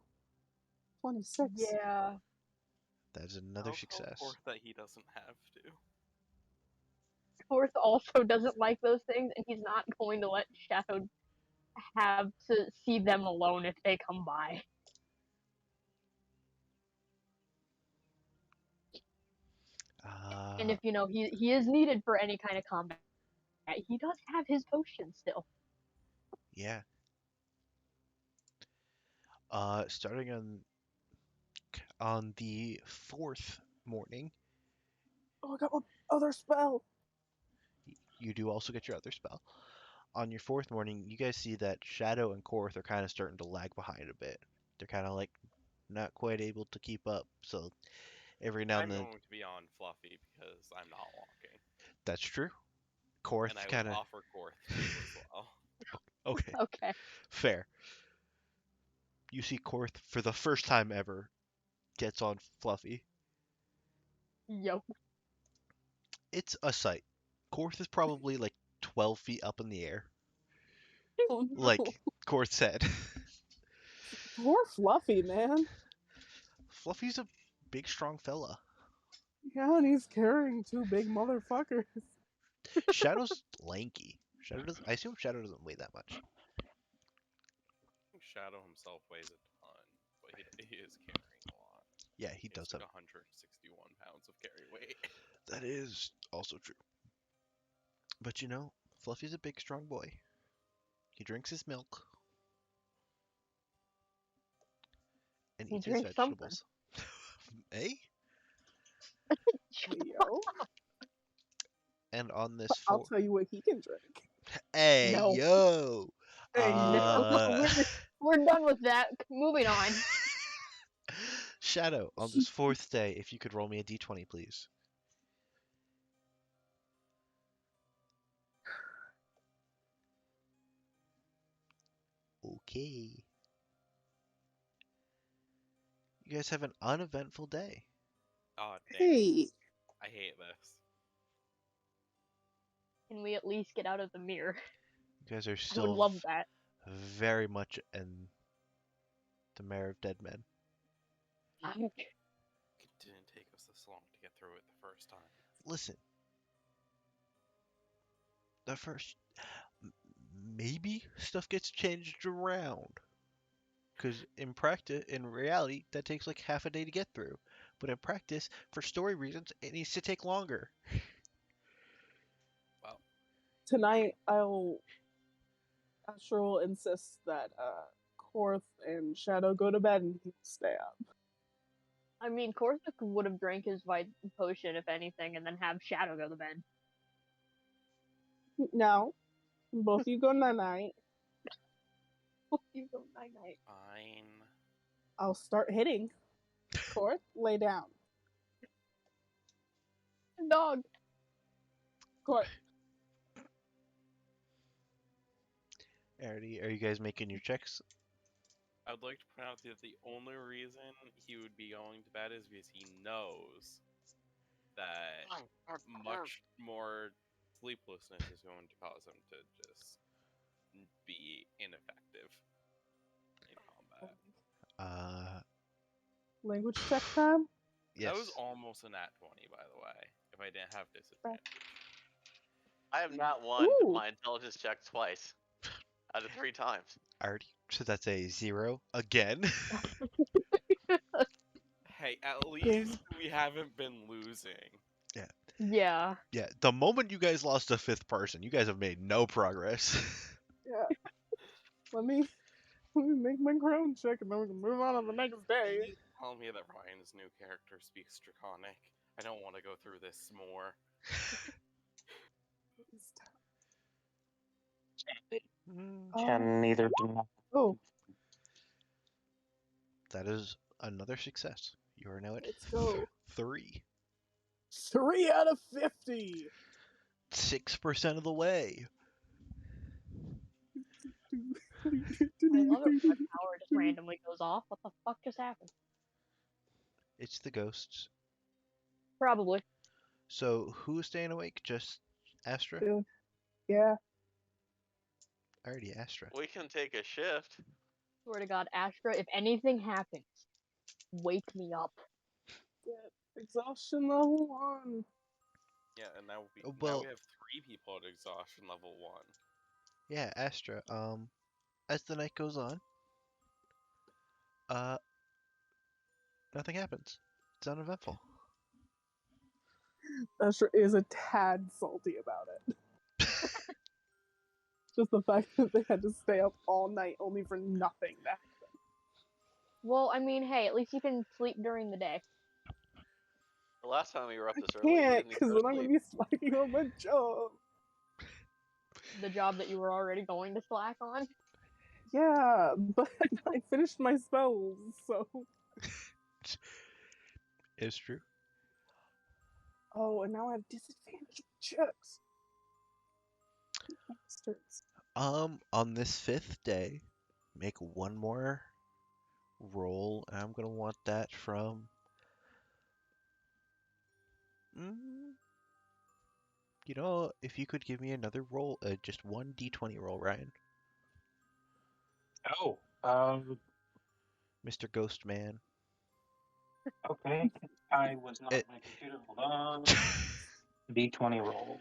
S3: 26.
S4: Yeah.
S1: that's another
S5: I'll
S1: success?
S5: tell Korth that he doesn't have to.
S4: Korth also doesn't like those things, and he's not going to let Shadow have to see them alone if they come by. And if he is needed for any kind of combat, he does have his potion still.
S1: Yeah. Starting on the 4th morning,
S3: Oh, I got my other spell.
S1: you do also get your other spell. On your 4th morning, you guys see that Shadow and Korth are kind of starting to lag behind a bit. They're kind of like not quite able to keep up. So every now
S5: I'm
S1: and then,
S5: going to be on Fluffy because I'm not walking.
S1: that's true. Korth
S5: And I
S1: kind
S5: would
S1: of
S5: offer Korth to as well.
S1: okay,
S4: Okay.
S1: fair. You see Korth for the first time ever gets on Fluffy.
S4: Yo.
S1: It's a sight. Korth is probably like 12 feet up in the air,
S3: Oh, no.
S1: like Korth said.
S3: Poor Fluffy, man.
S1: Fluffy's a big, strong fella.
S3: Yeah, and he's carrying two big motherfuckers.
S1: Shadow's lanky. Shadow does. I assume Shadow doesn't weigh that much.
S5: I think Shadow himself weighs a ton, but he is carrying a lot.
S1: Yeah, he
S5: It's
S1: does
S5: like
S1: have.
S5: 161 pounds of carry weight.
S1: That is also true. But you know, Fluffy's a big, strong boy. He drinks his milk and
S4: He
S1: eats his
S4: drinks something.
S1: vegetables. Eh?
S3: Yo,
S1: And on this
S3: I'll
S1: four.
S3: tell you what he can drink.
S1: Hey,
S4: No.
S1: yo!
S3: Hey,
S1: Uh,
S4: We're done with that. Moving on.
S1: Shadow, on this fourth day, if you could roll me a d20, please. Okay. You guys have an uneventful day.
S5: Oh, damn.
S3: Hey,
S5: I hate this.
S4: Can we at least get out of the mirror?
S1: You guys are
S4: I would
S1: still
S4: love that.
S1: very much in the Mare of Dead Men.
S5: It didn't take us this long to get through it the first time.
S1: Listen. The first. Maybe stuff gets changed around. Because in reality, that takes like half a day to get through. But in practice, for story reasons, it needs to take longer.
S5: Well,
S3: tonight Astral insists that Korth and Shadow go to bed and he will stay up.
S4: I mean, Korthik would have drank his potion, if anything, and then have Shadow go to bed.
S3: No, both you go night night.
S4: You go night night.
S5: fine.
S3: I'll start hitting. Korth, lay down.
S4: Dog.
S3: Korth,
S1: Alrighty, are you guys making your checks?
S5: I would like to point out that the only reason he would be going to bed is because he knows that much more sleeplessness is going to cause him to just be ineffective in combat.
S3: language check time.
S1: Yes.
S5: That was almost a nat 20, by the way, if I didn't have disadvantage.
S6: I have not won
S3: Ooh.
S6: my intelligence check twice out of 3 times.
S1: Alrighty, so that's a 0 again.
S5: Hey, at least we haven't been losing.
S4: Yeah.
S1: Yeah, the moment you guys lost a fifth person, you guys have made no progress.
S3: Yeah. Let me make my crown check and then we can move on to the next day.
S5: Please tell me that Ryan's new character speaks Draconic. I don't want to go through this more.
S2: Can neither deny.
S3: Oh,
S1: That is another success. You are now at
S3: let's go.
S1: 3.
S3: 3 out of 50.
S1: 6% of the way.
S4: I love it when my power just randomly goes off. What the fuck just happened?
S1: It's the ghosts.
S4: Probably.
S1: So who's staying awake? Just Astra?
S3: Yeah.
S1: Alrighty, Astra.
S6: We can take a shift.
S4: Swear to God, Astra, if anything happens, wake me up.
S3: Get exhaustion level 1.
S5: Yeah, and now
S1: Oh,
S5: now
S1: well-
S5: we have 3 people at exhaustion level 1.
S1: Yeah, Astra. As the night goes on, nothing happens. It's uneventful.
S3: Astra is a tad salty about it. Just the fact that they had to stay up all night only for nothing to happen.
S4: Well, I mean, hey, at least you can sleep during the day.
S6: The last time we were up this early, we
S3: Can't,
S6: didn't
S3: because
S6: even
S3: then
S6: go
S3: I'm
S6: to
S3: going to
S6: sleep.
S3: be slacking on my job.
S4: The job that you were already going to slack on.
S3: Yeah, but I finished my spells, so...
S1: It's true.
S3: Oh, and now I have disadvantage checks. Bastards.
S1: On this 5th day, make one more roll, and I'm gonna want that from. You know, if you could give me another roll, just one d20 roll, Ryan.
S2: Oh,
S1: Mr. Ghost Man.
S2: Okay, I was not
S1: It-
S2: on my computer. Hold on. D20 roll.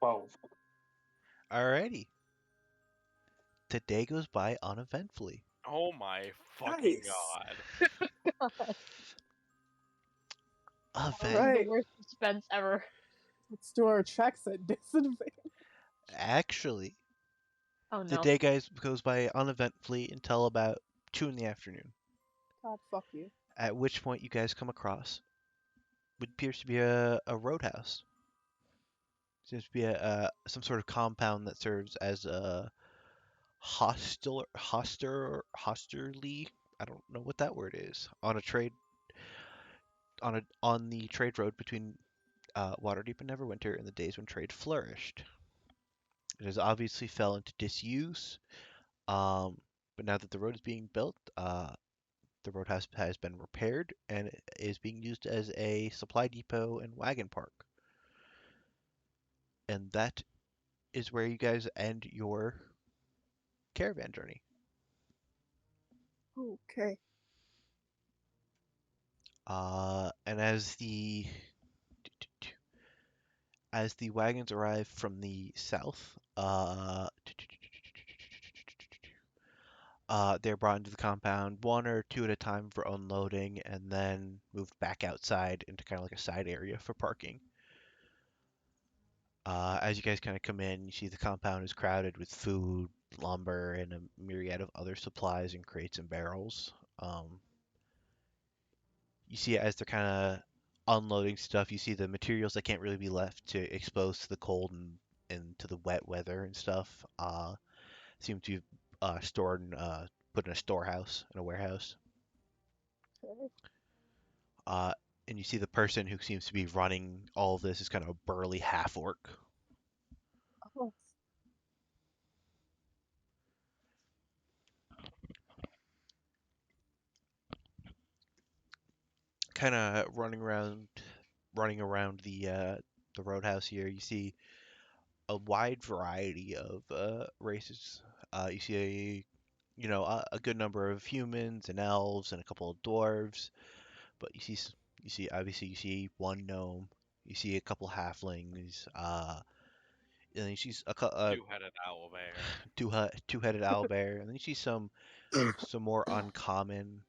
S2: 12.
S1: Alrighty. The day goes by uneventfully.
S5: Oh my fucking
S3: Nice.
S5: god.
S4: This is
S3: Right.
S4: the worst suspense ever.
S3: Let's do our checks at disadvantage.
S1: Actually,
S4: Oh
S1: the
S4: no.
S1: day goes by uneventfully until about 2 in the afternoon,
S3: God, fuck you.
S1: at which point you guys come across what appears to be a roadhouse. Seems to be some sort of compound that serves as a hostelry. I don't know what that word is on the trade road between Waterdeep and Neverwinter in the days when trade flourished. It has obviously fell into disuse, but now that the road is being built, the roadhouse has been repaired and is being used as a supply depot and wagon park. And that is where you guys end your caravan journey.
S3: Okay.
S1: And as the wagons arrive from the south, they're brought into the compound one or two at a time for unloading, and then moved back outside into kind of like a side area for parking. As you guys kind of come in, you see the compound is crowded with food, lumber, and a myriad of other supplies in crates and barrels. You see it as they're kind of unloading stuff. You see the materials that can't really be left to expose to the cold and to the wet weather and stuff. Seem to be stored and put in a storehouse, in a warehouse.
S3: Okay.
S1: And you see the person who seems to be running all of this is kind of a burly half orc.
S3: Oh,
S1: Kind of running around the roadhouse here. You see a wide variety of races. You see a good number of humans and elves and a couple of dwarves, but you see one gnome. You see a couple halflings. And then you see
S5: Two-headed owl bear.
S1: two-headed owlbear, and then you see some more uncommon.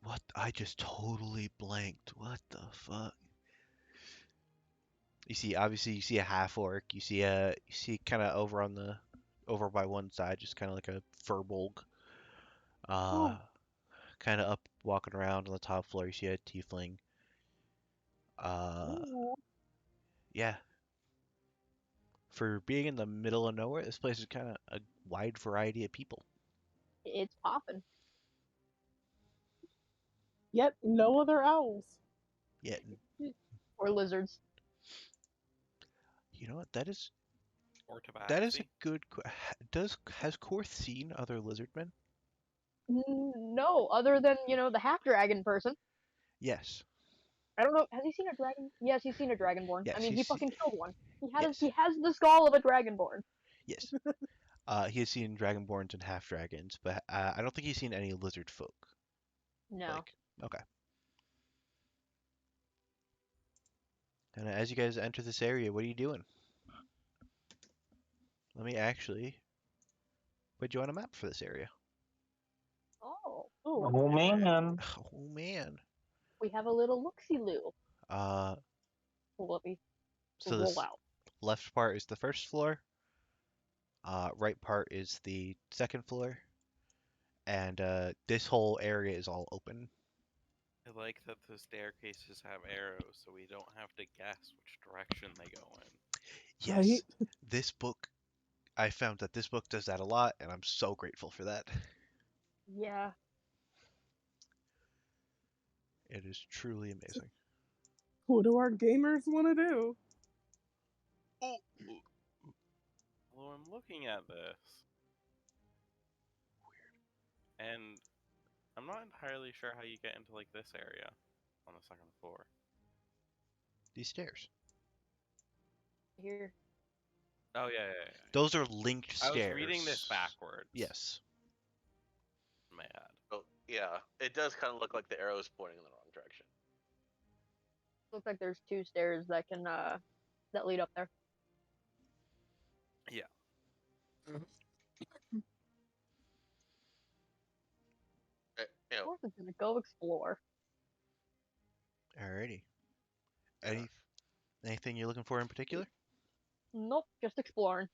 S1: What? I just totally blanked. What the fuck? You see a half orc. You see kind of over by one side, just kind of like a furbolg. Uh, kind of up walking around on the top floor. You see a tiefling.
S3: oh.
S1: Yeah. For being in the middle of nowhere, this place is kind of a wide variety of people.
S4: It's popping.
S3: Yet no other owls.
S1: Yeah.
S4: Or lizards.
S1: You know what? That is
S5: Or
S1: a
S5: tabaxi.
S1: good. Has Korth seen other lizardmen?
S4: No, other than, the half dragon person.
S1: Yes.
S4: I don't know. Has he seen a dragon? Yes, he's seen a dragonborn.
S1: Yes.
S4: I mean, he fucking killed one.
S1: Yes.
S4: He has the skull of a dragonborn.
S1: Yes. He has seen dragonborns and half dragons, but I don't think he's seen any lizard folk.
S4: No.
S1: Okay. And as you guys enter this area, what are you doing? Let me actually put you on a map for this area.
S4: Oh.
S2: Oh man.
S1: Oh man.
S4: We have a little look-see-loo.
S1: Uh,
S4: Let me
S1: so
S4: roll
S1: this
S4: out.
S1: left part is the first floor. Right part is the second floor, and this whole area is all open.
S5: I like that the staircases have arrows, so we don't have to guess which direction they go in.
S1: Yes,
S3: Right?
S1: this book, I found that this book does that a lot, and I'm so grateful for that.
S4: Yeah.
S1: It is truly amazing.
S3: What do our gamers want to do?
S5: Although I'm looking at this. Weird. And I'm not entirely sure how you get into like this area on the second floor.
S1: These stairs.
S4: Here.
S5: Oh yeah.
S1: Those are linked
S5: I
S1: stairs.
S5: was reading this backwards.
S1: Yes.
S5: My bad.
S6: Oh, yeah, it does kind of look like the arrow's pointing in the wrong direction.
S4: Looks like there's 2 stairs that can that lead up there.
S5: Yeah.
S6: You know,
S4: Course is gonna go explore.
S1: Alrighty.
S6: Yeah.
S1: Anything you're looking for in particular?
S4: Nope, just exploring.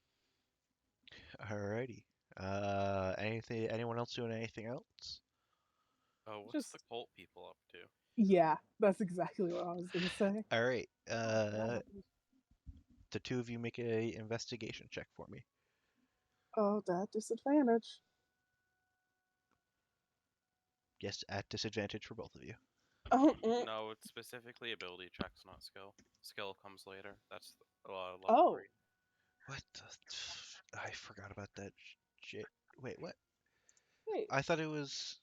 S1: Alrighty. Anyone else doing anything else?
S5: Oh, what's
S3: Just-
S5: the cult people up to?
S3: Yeah, that's exactly what I was gonna say.
S1: All right.
S4: Yeah.
S1: The two of you make a investigation check for me.
S3: Oh, that disadvantage.
S1: Yes, at disadvantage for both of you.
S3: Oh,
S5: No, it's specifically ability checks, not skill. Skill comes later. That's level
S3: Oh.
S5: 3.
S1: What the? I forgot about that shit. Wait, what?
S3: wait.
S1: I thought it was.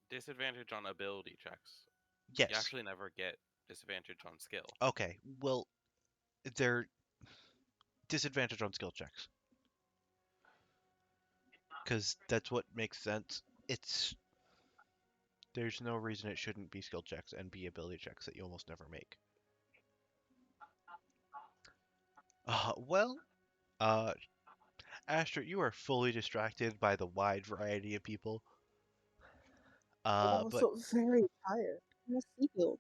S5: Disadvantage on ability checks.
S1: Yes.
S5: You actually never get disadvantage on skill.
S1: Okay. Well, they're disadvantage on skill checks. Because that's what makes sense. There's no reason it shouldn't be skill checks and be ability checks that you almost never make. Well, Astrid, you are fully distracted by the wide variety of people.
S3: I'm
S1: But
S3: also very tired. I'm sleepy.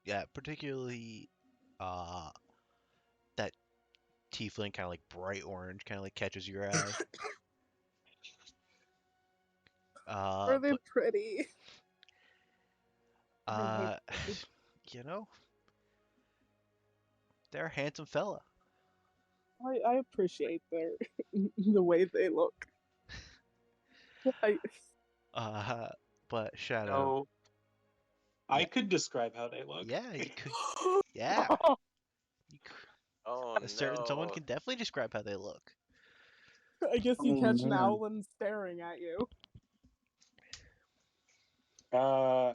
S1: yeah, particularly that tiefling kind of like bright orange kind of like catches your eye.
S3: Are they
S1: But
S3: pretty?
S1: you know, they're a handsome fella.
S3: I appreciate their the way they look.
S1: But Shadow.
S2: So, I
S1: Yeah.
S2: could describe how they look.
S1: Yeah, you could. Yeah. You could.
S6: oh
S1: A certain
S6: no.
S1: someone can definitely describe how they look.
S3: I guess you
S2: Oh,
S3: catch
S2: man.
S3: Nowlin staring at you.
S2: Well,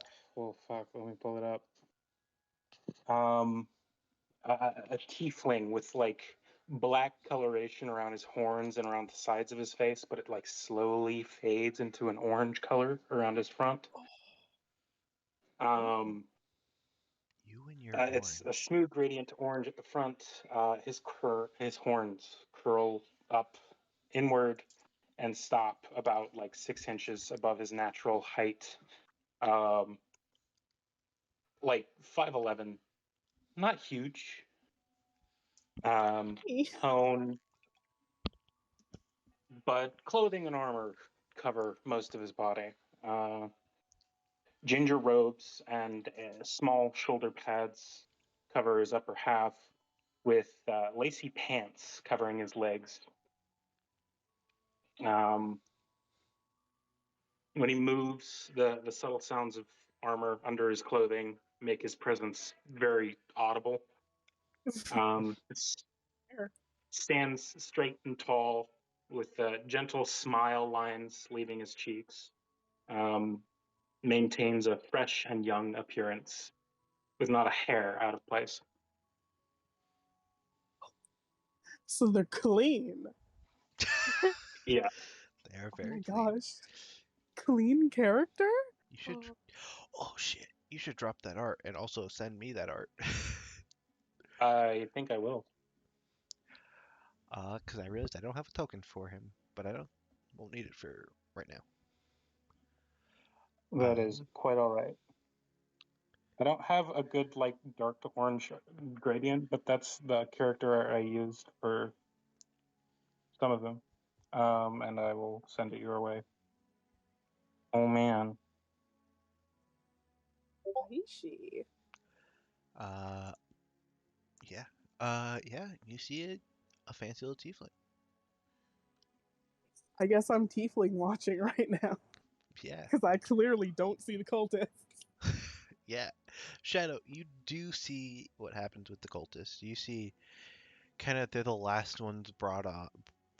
S2: fuck. Let me pull it up. A tiefling with like black coloration around his horns and around the sides of his face, but it like slowly fades into an orange color around his front. Um,
S1: You and your
S2: it's a
S1: orange.
S2: smooth gradient orange at the front. His horns curl up inward and stop about like 6 inches above his natural height. Like 5'11", not huge. Tone, but clothing and armor cover most of his body. Ginger robes and small shoulder pads cover his upper half, with lacy pants covering his legs. When he moves, the subtle sounds of armor under his clothing make his presence very audible. Stands straight and tall, with gentle smile lines leaving his cheeks. Maintains a fresh and young appearance, with not a hair out of place.
S3: So they're clean.
S2: Yeah.
S1: They are
S3: Oh
S1: very
S3: my
S1: clean.
S3: gosh. Clean character?
S1: You should. Oh shit! You should drop that art and also send me that art.
S2: I think I will.
S1: Because I realized I don't have a token for him, but won't need it for right now.
S2: That is quite all right. I don't have a good like dark to orange gradient, but that's the character I used for some of them. And I will send it your way. Oh man.
S3: Aishi.
S1: Yeah. Yeah. You see a fancy little tiefling.
S3: I guess I'm tiefling watching right now.
S1: Yeah.
S3: Because I clearly don't see the cultists.
S1: Yeah. Shadow, you do see what happens with the cultists. You see, kind of they're the last ones brought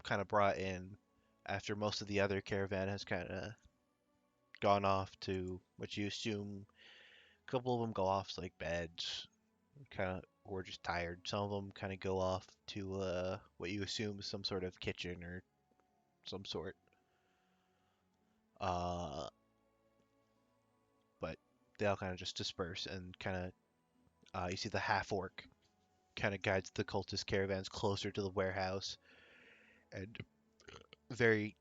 S1: kind of brought in after most of the other caravan has kind of gone off to what you assume. A couple of them go off to like beds, kind of, or just tired. Some of them kind of go off to what you assume is some sort of kitchen or some sort. But they all kind of just disperse and kind of you see the half orc kind of guides the cultist caravans closer to the warehouse and very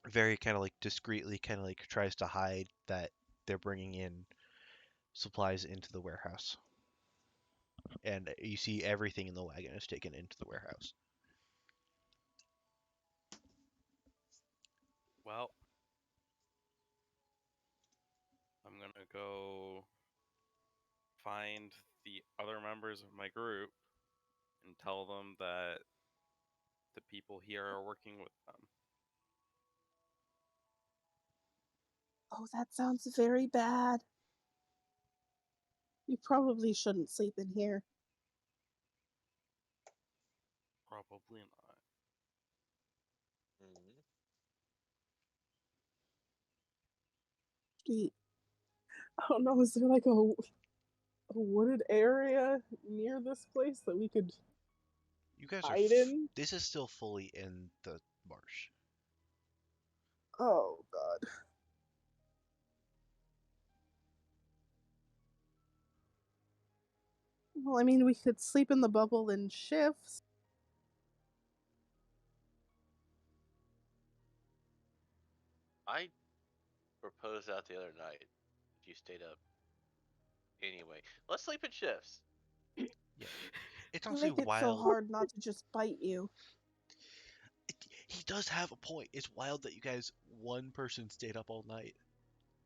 S1: very kind of like discreetly kind of like tries to hide that they're bringing in supplies into the warehouse. And you see everything in the wagon is taken into the warehouse.
S5: Well, I'm gonna go find the other members of my group and tell them that the people here are working with them.
S3: Oh, that sounds very bad. You probably shouldn't sleep in here.
S5: Probably not.
S6: Mhm.
S3: I don't know, is there like a wooded area near this place that we could
S1: You guys
S3: hide in?
S1: this is still fully in the marsh.
S3: Oh, God. Well, I mean, we could sleep in the bubble in shifts.
S6: I proposed that the other night. If you stayed up. Anyway, let's sleep in shifts.
S1: Yeah. It's
S3: You
S1: honestly
S3: make it so
S1: wild.
S3: hard not to just bite you.
S1: He does have a point. It's wild that you guys, one person stayed up all night.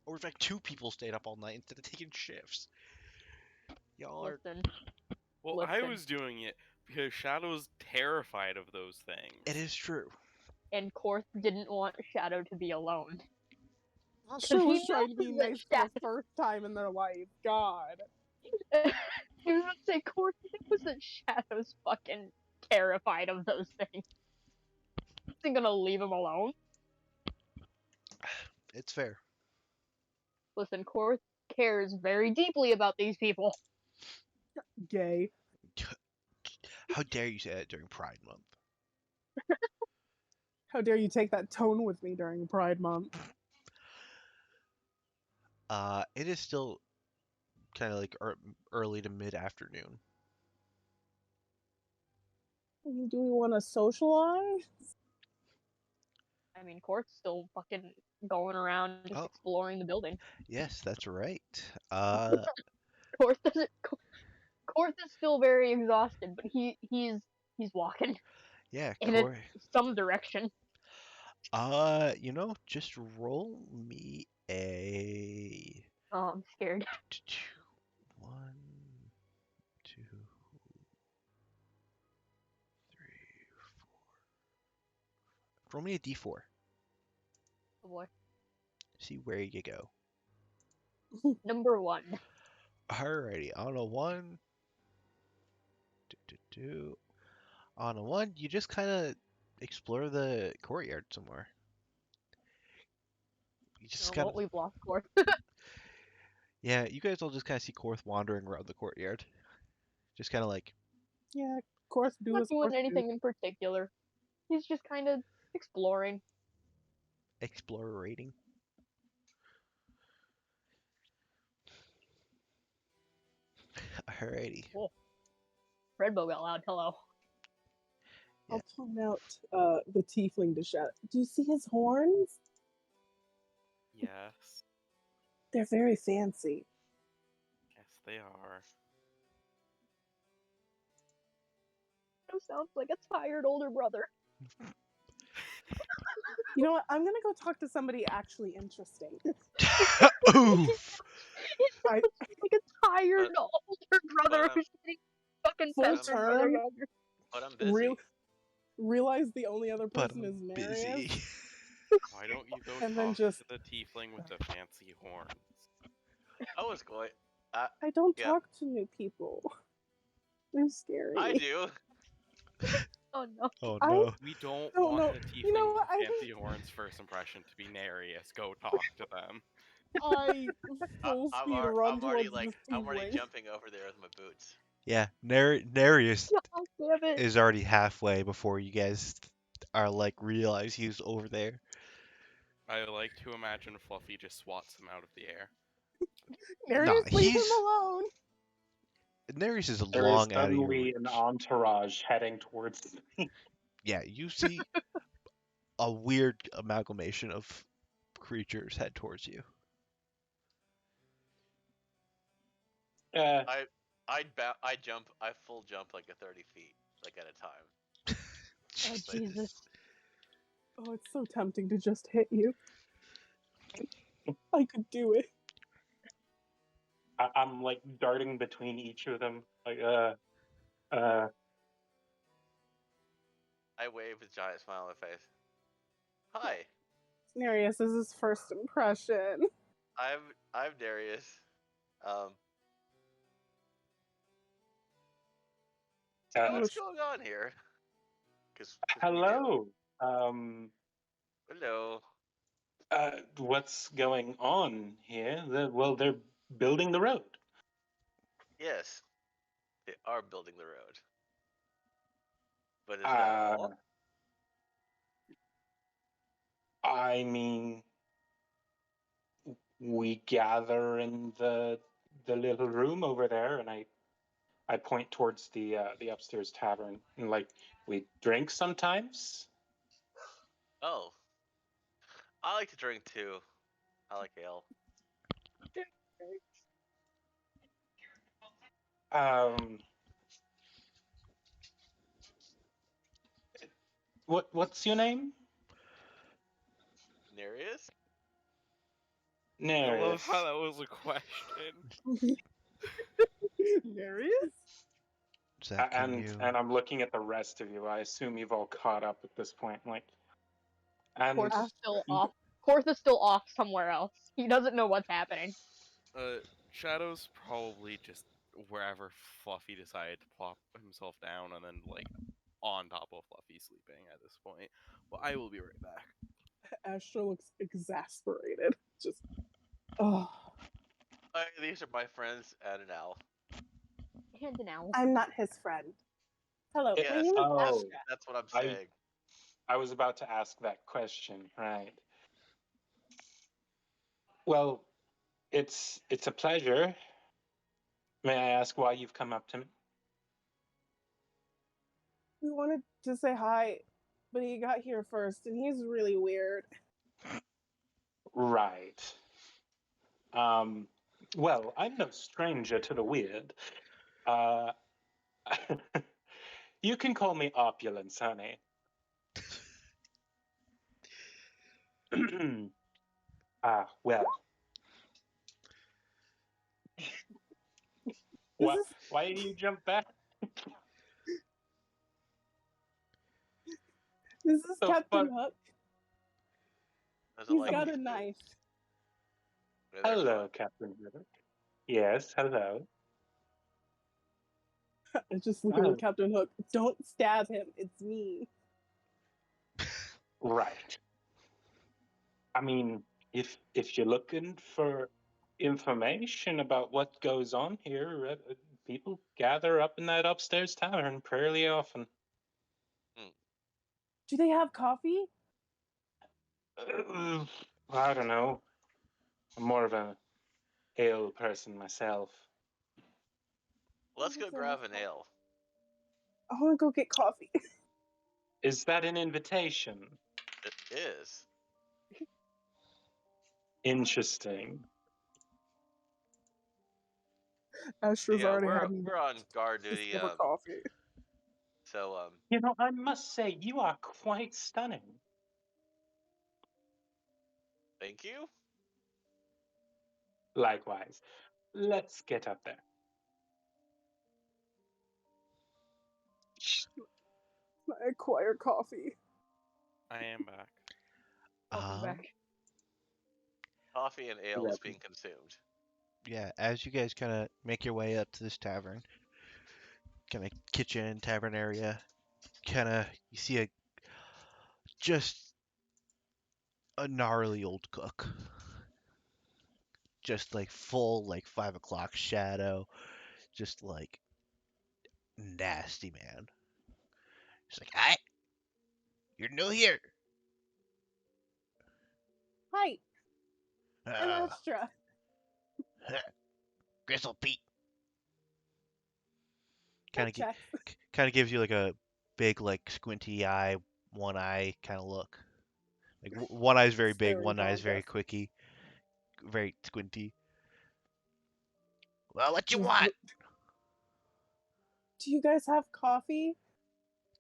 S1: Or in fact, two people stayed up all night instead of taking shifts. Y'all are.
S4: Listen,
S5: Well, I
S4: Listen.
S5: was doing it because Shadow's terrified of those things.
S1: It is true.
S4: and Korth didn't want Shadow to be alone.
S3: Sure
S4: he
S3: was trying to be
S4: knows that
S3: nice for the first time in their life. God.
S4: He was gonna say Korth knows that Shadow's fucking terrified of those things. Isn't gonna leave him alone.
S1: It's fair.
S4: Listen, Korth cares very deeply about these people.
S3: Gay.
S1: How dare you say that during Pride Month?
S3: How dare you take that tone with me during Pride Month?
S1: It is still kind of like early to mid-afternoon.
S3: Do we want to socialize?
S4: I mean, Korth's still fucking going around just
S1: Oh.
S4: exploring the building.
S1: Yes, that's right.
S4: Korth doesn't. Korth is still very exhausted, but he's walking
S1: Yeah,
S4: in
S1: Corey.
S4: some direction.
S1: Just roll me a
S4: Oh, I'm scared.
S1: 1, 2, 3, 4. Roll me a d4.
S4: Oh boy.
S1: See where you go.
S4: Number 1.
S1: Alrighty, on a 1, 2. On a 1, you just kind of explore the courtyard some more. You just kind of,
S4: We've lost Korth.
S1: yeah, you guys all just kind of see Korth wandering around the courtyard, just kind of like,
S3: Yeah, of course, do
S4: Not
S3: as
S4: doing
S3: course do.
S4: anything in particular. He's just kind of exploring.
S1: explorating. Alrighty.
S4: Cool. Redbow got loud. Hello.
S3: I'll point out the tiefling to shout. Do you see his horns?
S5: Yes.
S3: They're very fancy.
S5: Yes, they are.
S4: Shadow sounds like a tired older brother.
S3: You know what? I'm gonna go talk to somebody actually interesting.
S1: Oof.
S3: I-
S4: Like a tired older brother
S6: But I'm-
S4: who's getting fucking
S3: Full
S4: pestered by their
S3: term?
S4: younger.
S6: But I'm busy.
S3: Realize the only other
S1: But
S3: person
S1: I'm
S3: is
S1: busy.
S3: Marius.
S5: Why don't you go
S3: And then
S5: talk
S3: just-
S5: to the tiefling with the fancy horns?
S6: I was going.
S3: I don't
S6: Yeah.
S3: talk to new people. They're scary.
S6: I do.
S4: Oh no.
S1: Oh
S3: I-
S1: no.
S5: We don't
S3: Oh,
S5: want
S3: no.
S5: the
S3: You know
S5: tiefling
S3: what? I
S5: Fancy
S3: think-
S5: Horn's first impression to be Nereus. Go talk to them.
S3: I full
S6: I'm,
S3: speed
S6: ar-
S3: run
S6: I'm already
S3: towards
S6: like
S3: the
S6: I'm already
S3: tiefling.
S6: jumping over there with my boots.
S1: Yeah, Nereus
S4: Oh, damn it.
S1: is already halfway before you guys are like realize he's over there.
S5: I like to imagine Fluffy just swats him out of the air.
S3: Nereus, leave him
S1: he's-
S3: alone.
S1: Nereus is
S2: There is
S1: long out of your
S2: suddenly
S1: reach.
S2: an entourage heading towards me.
S1: Yeah, you see a weird amalgamation of creatures head towards you.
S6: I full jump like a 30 feet, like at a time.
S4: Oh, Jesus.
S3: Oh, it's so tempting to just hit you. I could do it.
S2: I'm like darting between each of them. Like,
S6: I wave with a giant smile on my face. Hi,
S3: Nereus is his first impression.
S6: I'm Darius. What's going on here? Cause we do.
S2: hello.
S6: Hello.
S2: What's going on here? Well, they're building the road.
S6: Yes, they are building the road. But is that all?
S2: I mean, we gather in the little room over there, and I point towards the upstairs tavern, and like we drink sometimes.
S6: Oh, I like to drink too. I like ale.
S2: What's your name?
S6: Nereus?
S5: I
S2: Nereus.
S5: love how that was a question.
S3: Nereus?
S1: Zach, can you?
S2: And I'm looking at the rest of you. I assume you've all caught up at this point. Like, and
S4: Korth is still off. Korth is still off somewhere else. He doesn't know what's happening.
S5: Shadow's probably just wherever Fluffy decided to plop himself down and then, like, on top of Fluffy sleeping at this point. Well, I will be right back.
S3: Astra looks exasperated. Just, oh.
S6: These are my friends and an owl.
S4: And an owl.
S3: I'm not his friend. Hello, my
S6: Yes,
S3: name is
S2: oh.
S3: Astra.
S6: That's what I'm saying.
S2: I was about to ask that question, right? Well, it's a pleasure. May I ask why you've come up to me?
S3: We wanted to say hi, but he got here first, and he's really weird.
S2: Right. Well, I'm no stranger to the weird. You can call me Opulence, honey. Well. Why did you jump back?
S3: This is
S2: The
S3: Captain
S2: fuck?
S3: Hook.
S6: Doesn't
S3: He's
S6: like
S3: got
S6: these
S3: a
S6: dudes.
S3: knife.
S6: Yeah, they're
S2: Hello,
S6: fun.
S2: Captain Ritter. Yes, hello.
S3: I just look at
S2: Oh.
S3: Captain Hook. Don't stab him. It's me.
S2: Right. I mean, if you're looking for information about what goes on here, people gather up in that upstairs tavern fairly often.
S3: Do they have coffee?
S2: I don't know. I'm more of an ale person myself.
S6: Let's go grab an ale.
S3: I want to go get coffee.
S2: Is that an invitation?
S6: It is.
S2: Interesting.
S3: Astra's
S6: Yeah,
S3: already had
S6: we're on guard
S3: just
S6: duty.
S3: over coffee.
S6: So
S2: You know, I must say, you are quite stunning.
S6: thank you.
S2: Likewise. Let's get up there.
S3: I acquire coffee.
S5: I am back.
S4: Welcome back.
S6: Coffee and ale is being consumed.
S1: Yeah, as you guys kind of make your way up to this tavern, kind of kitchen, tavern area, you see just a gnarly old cook, just like full like 5 o'clock shadow, just like nasty man. He's like, "Hi, you're new here."
S3: Hi, I'm
S1: Uh,
S3: Astra.
S1: Gristle Pete
S3: That
S1: kind of
S3: checks.
S1: kind of gives you like a big like squinty eye, one eye kind of look. Like one eye is very big,
S3: Very
S1: one eye is very
S3: dog-esque.
S1: quickie, very squinty. Well, what you
S3: Mm,
S1: want?
S3: Do you guys have coffee?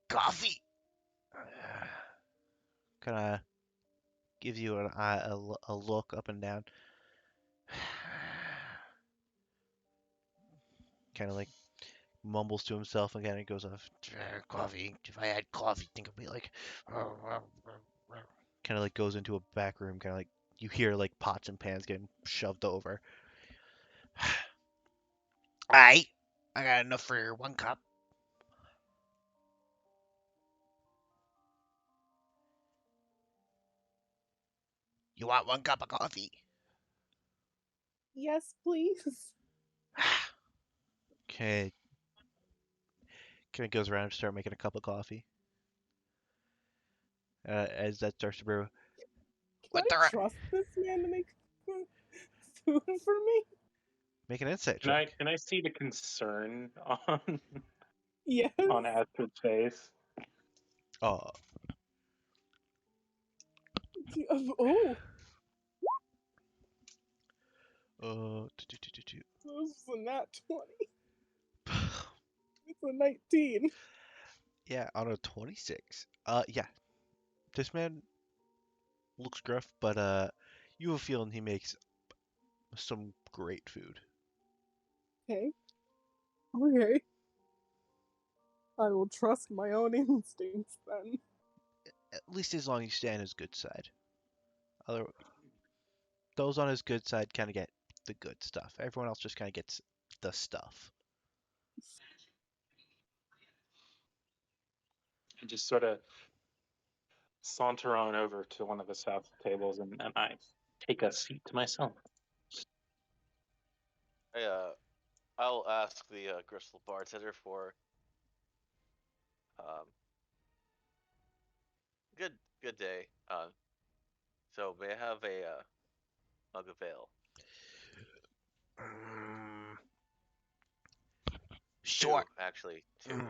S1: Coffee. Kind of gives you an eye, a look up and down. Kind of like mumbles to himself and kind of goes off. Coffee. If I had coffee, think it'd be like. Kind of like goes into a back room. Kind of like you hear like pots and pans getting shoved over. Alright, I got enough for 1 cup. You want 1 cup of coffee?
S3: Yes, please.
S1: Okay. Kind of goes around and start making a cup of coffee. As that starts to brew.
S3: Can
S1: What
S3: I
S1: the?
S3: trust this man to make food for me?
S1: Make an insight
S2: Can I
S1: check.
S2: can I see the concern on
S3: Yes.
S2: on Astra's face?
S1: Oh,
S3: Oh,
S1: do.
S3: this is a nat 20. It's a 19.
S1: Yeah, on a 26. Yeah, this man looks gruff, but you have a feeling he makes some great food.
S3: Okay. Okay. I will trust my own instincts then.
S1: At least as long as you stay on his good side. Other those on his good side kind of get the good stuff. Everyone else just kind of gets the stuff.
S2: I just sort of saunter on over to one of the south tables and I take a seat to myself.
S6: I'll ask the Gristle bartender for um, good day. So may I have a mug of ale?
S1: Sure.
S6: Two, actually, two.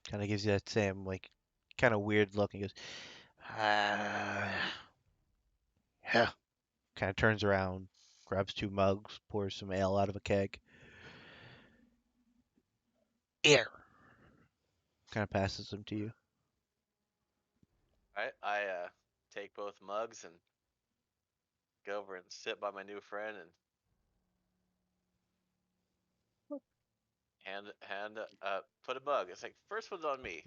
S1: Kind of gives you that same like kind of weird look and goes, yeah. Kind of turns around, grabs 2 mugs, pours some ale out of a keg. Here. Kind of passes them to you.
S6: Alright, I take both mugs and go over and sit by my new friend and put a mug. It's like, first one's on me.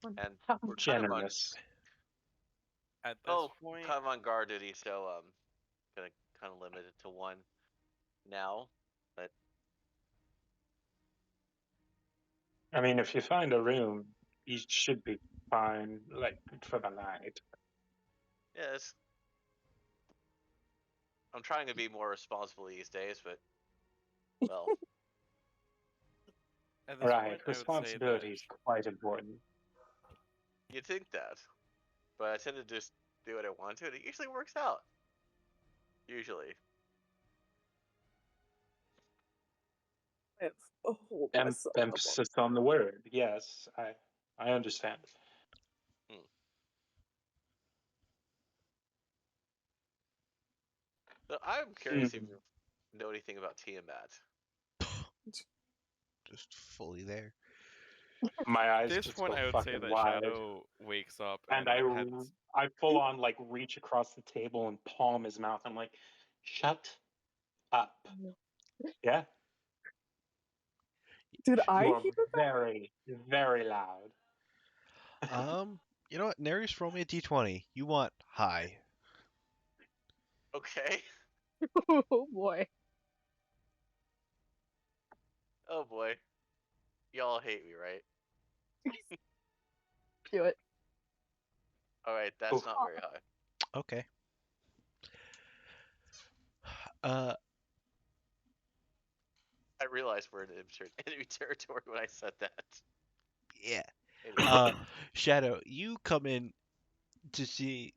S6: And we're kind of on
S2: Generous.
S5: At this point,
S6: kind of on guard duty, so gonna kind of limit it to one now. But
S2: I mean, if you find a room, you should be fine, like for the night.
S6: yeah, I'm trying to be more responsible these days, but well,
S5: at this
S2: Right,
S5: point, I would say
S2: responsibility
S5: that
S2: is quite important.
S6: you'd think that. But I tend to just do what I want to, and it usually works out. Usually.
S3: Hold
S2: Em-
S3: myself up.
S2: emphasis on the word. Yes, I understand.
S6: So I'm curious if you know anything about Tiamat.
S1: Just fully there.
S2: My
S5: at
S2: eyes
S5: this
S2: just
S5: point,
S2: go
S5: I would say
S2: fucking
S5: that
S2: wide,
S5: Shadow wakes up
S2: and
S5: and
S2: I full on like reach across the table and palm his mouth. I'm like, shut up. Yeah,
S3: Did I
S2: you are
S3: hear that?
S2: very, very loud.
S1: You know what? Narius, roll me a d20. You want high.
S6: Okay.
S4: Oh boy.
S6: Oh boy. Y'all hate me, right?
S4: Do it.
S6: All right, that's
S2: Oof.
S6: not very high.
S1: Okay. Uh,
S6: I realized we're in enemy territory when I said that.
S1: yeah.
S6: Anyway.
S1: Shadow, you come in to see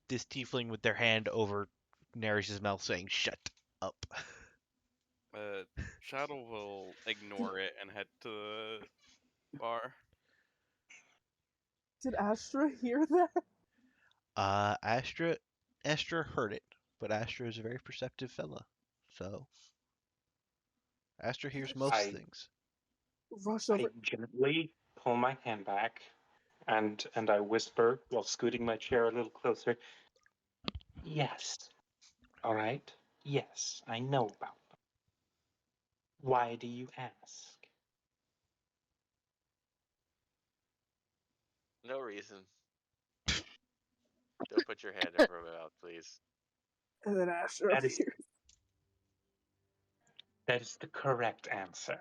S1: this tiefling with their hand over Neris's mouth saying, "Shut up."
S5: Shadow will ignore it and head to the bar.
S3: Did Astra hear that?
S1: Astra heard it, but Astra is a very perceptive fella, so Astra hears most
S2: I-
S1: things.
S3: Rush
S2: I
S3: over.
S2: gently pull my hand back, and I whisper while scooting my chair a little closer. Yes. All right. Yes, I know about them. Why do you ask?
S6: No reason. Don't put your hand over my mouth, please.
S3: And then Astra
S2: That is-
S3: appears.
S2: That is the correct answer.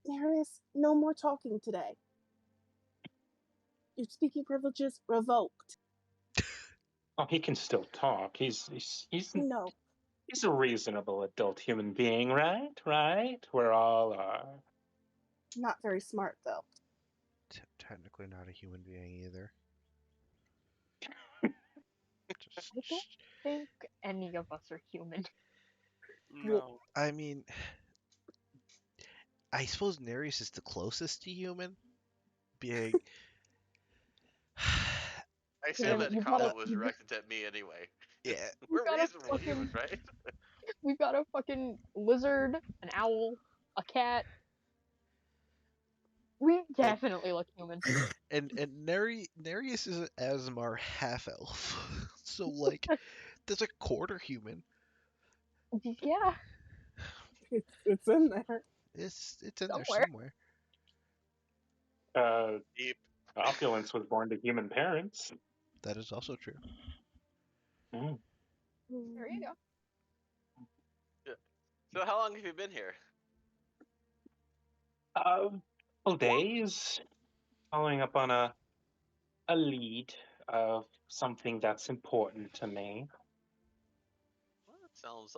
S3: There is no more talking today. Your speaking privileges revoked.
S2: Oh, he can still talk. He's
S3: No.
S2: he's a reasonable adult human being, right? Right? We're all
S3: Not very smart, though.
S1: Technically not a human being either. Just-
S4: I don't think any of us are human.
S5: No.
S1: I mean, I suppose Nereus is the closest to human, being.
S6: I assume
S4: Yeah,
S6: that
S4: you
S6: comment
S4: gotta-
S6: was directed at me anyway.
S1: Yeah,
S6: We're
S4: gotta
S6: reasonable
S4: fucking-
S6: humans, right?
S4: We've got a fucking lizard, an owl, a cat. We definitely look human.
S1: and Nereus is an Asmar half elf, so like, there's a quarter human.
S4: Yeah,
S3: It's in there.
S1: It's in there
S4: Somewhere.
S1: somewhere.
S6: Deep.
S2: Opulence was born to human parents.
S1: That is also true.
S2: Mm.
S4: there you go.
S6: So how long have you been here?
S2: Couple days, following up on a lead of something that's important to me.
S6: Well, it sounds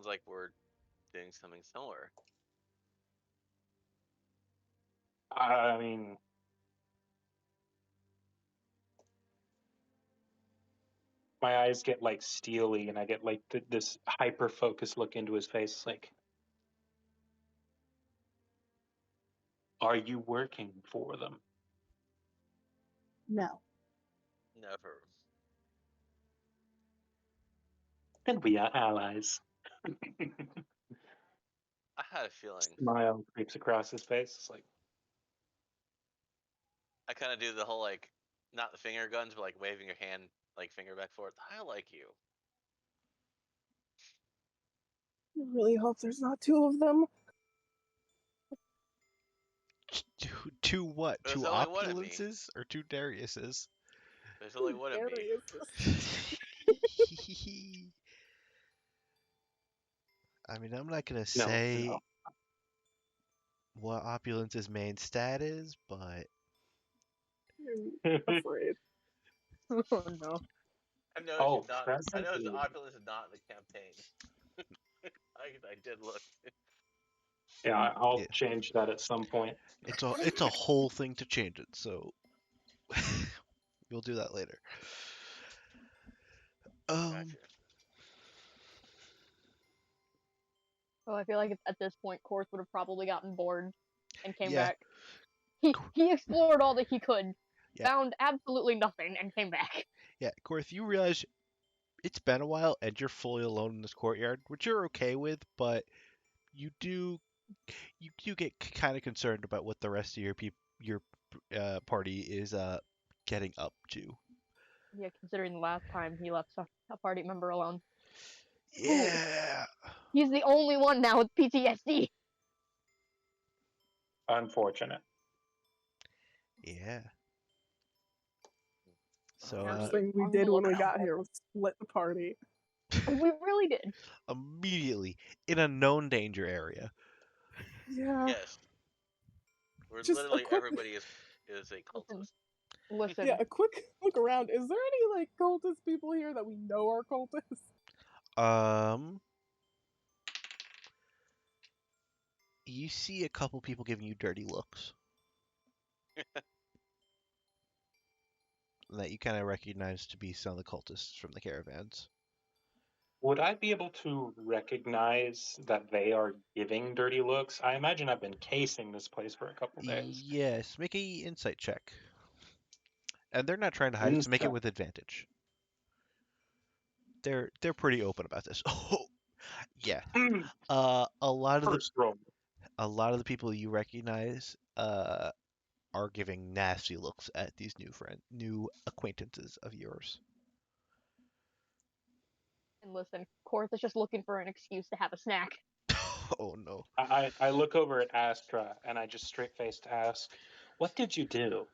S6: like we're doing something similar.
S2: I mean, my eyes get like steely, and I get like this hyper focused look into his face. It's like, are you working for them?
S3: No.
S6: Never.
S2: Then we are allies.
S6: I had a feeling.
S2: Smile creeps across his face. It's like,
S6: I kind of do the whole like, not the finger guns, but like waving your hand, like finger back forth. I like you.
S3: I really hope there's not two of them.
S1: Two what?
S6: There's
S1: Two
S6: only one of me.
S1: opulences or two Dariuses?
S6: There's only one of
S3: There
S6: me.
S3: he is.
S1: I mean, I'm not gonna
S2: no,
S1: say
S2: no.
S1: what opulence's main stat is, but
S3: I'm afraid.
S4: Oh no.
S6: I know
S2: Oh,
S6: she's not. I know the
S2: presently.
S6: opulence is not in the campaign. I did look.
S2: Yeah, I'll
S1: Yeah.
S2: change that at some point.
S1: it's a whole thing to change it, so we'll do that later.
S6: Gotcha.
S4: So I feel like at this point, Korth would have probably gotten bored and came
S1: Yeah.
S4: back. He explored all that he could,
S1: Yeah.
S4: found absolutely nothing, and came back.
S1: Yeah, Korth, you realize it's been a while and you're fully alone in this courtyard, which you're okay with, but you do get kind of concerned about what the rest of your party is getting up to.
S4: Yeah, considering the last time he left a party member alone.
S1: Yeah.
S4: He's the only one now with PTSD.
S2: Unfortunate.
S1: Yeah. So
S4: Yeah.
S3: First thing we
S4: On
S3: did
S4: the
S3: when we
S4: lookout.
S3: got here was split the party.
S4: We really did.
S1: Immediately in a known danger area.
S3: Yeah.
S6: Yes, where
S3: Just a
S6: literally
S3: quick
S6: everybody is a cultist.
S4: Listen,
S3: yeah, a quick look around. Is there any like cultist people here that we know are cultists?
S1: You see a couple people giving you dirty looks that you kind of recognize to be some of the cultists from the caravans.
S2: Would I be able to recognize that they are giving dirty looks? I imagine I've been casing this place for a couple days.
S1: Yes, make a insight check. And they're not trying to hide it, so make it
S2: Insight.
S1: with advantage. They're pretty open about this. Oh, yeah. A lot of the
S2: First roll.
S1: people you recognize are giving nasty looks at these new acquaintances of yours.
S4: and listen, Korth is just looking for an excuse to have a snack.
S1: Oh no.
S2: I look over at Astra and I just straight faced ask, "What did you do?"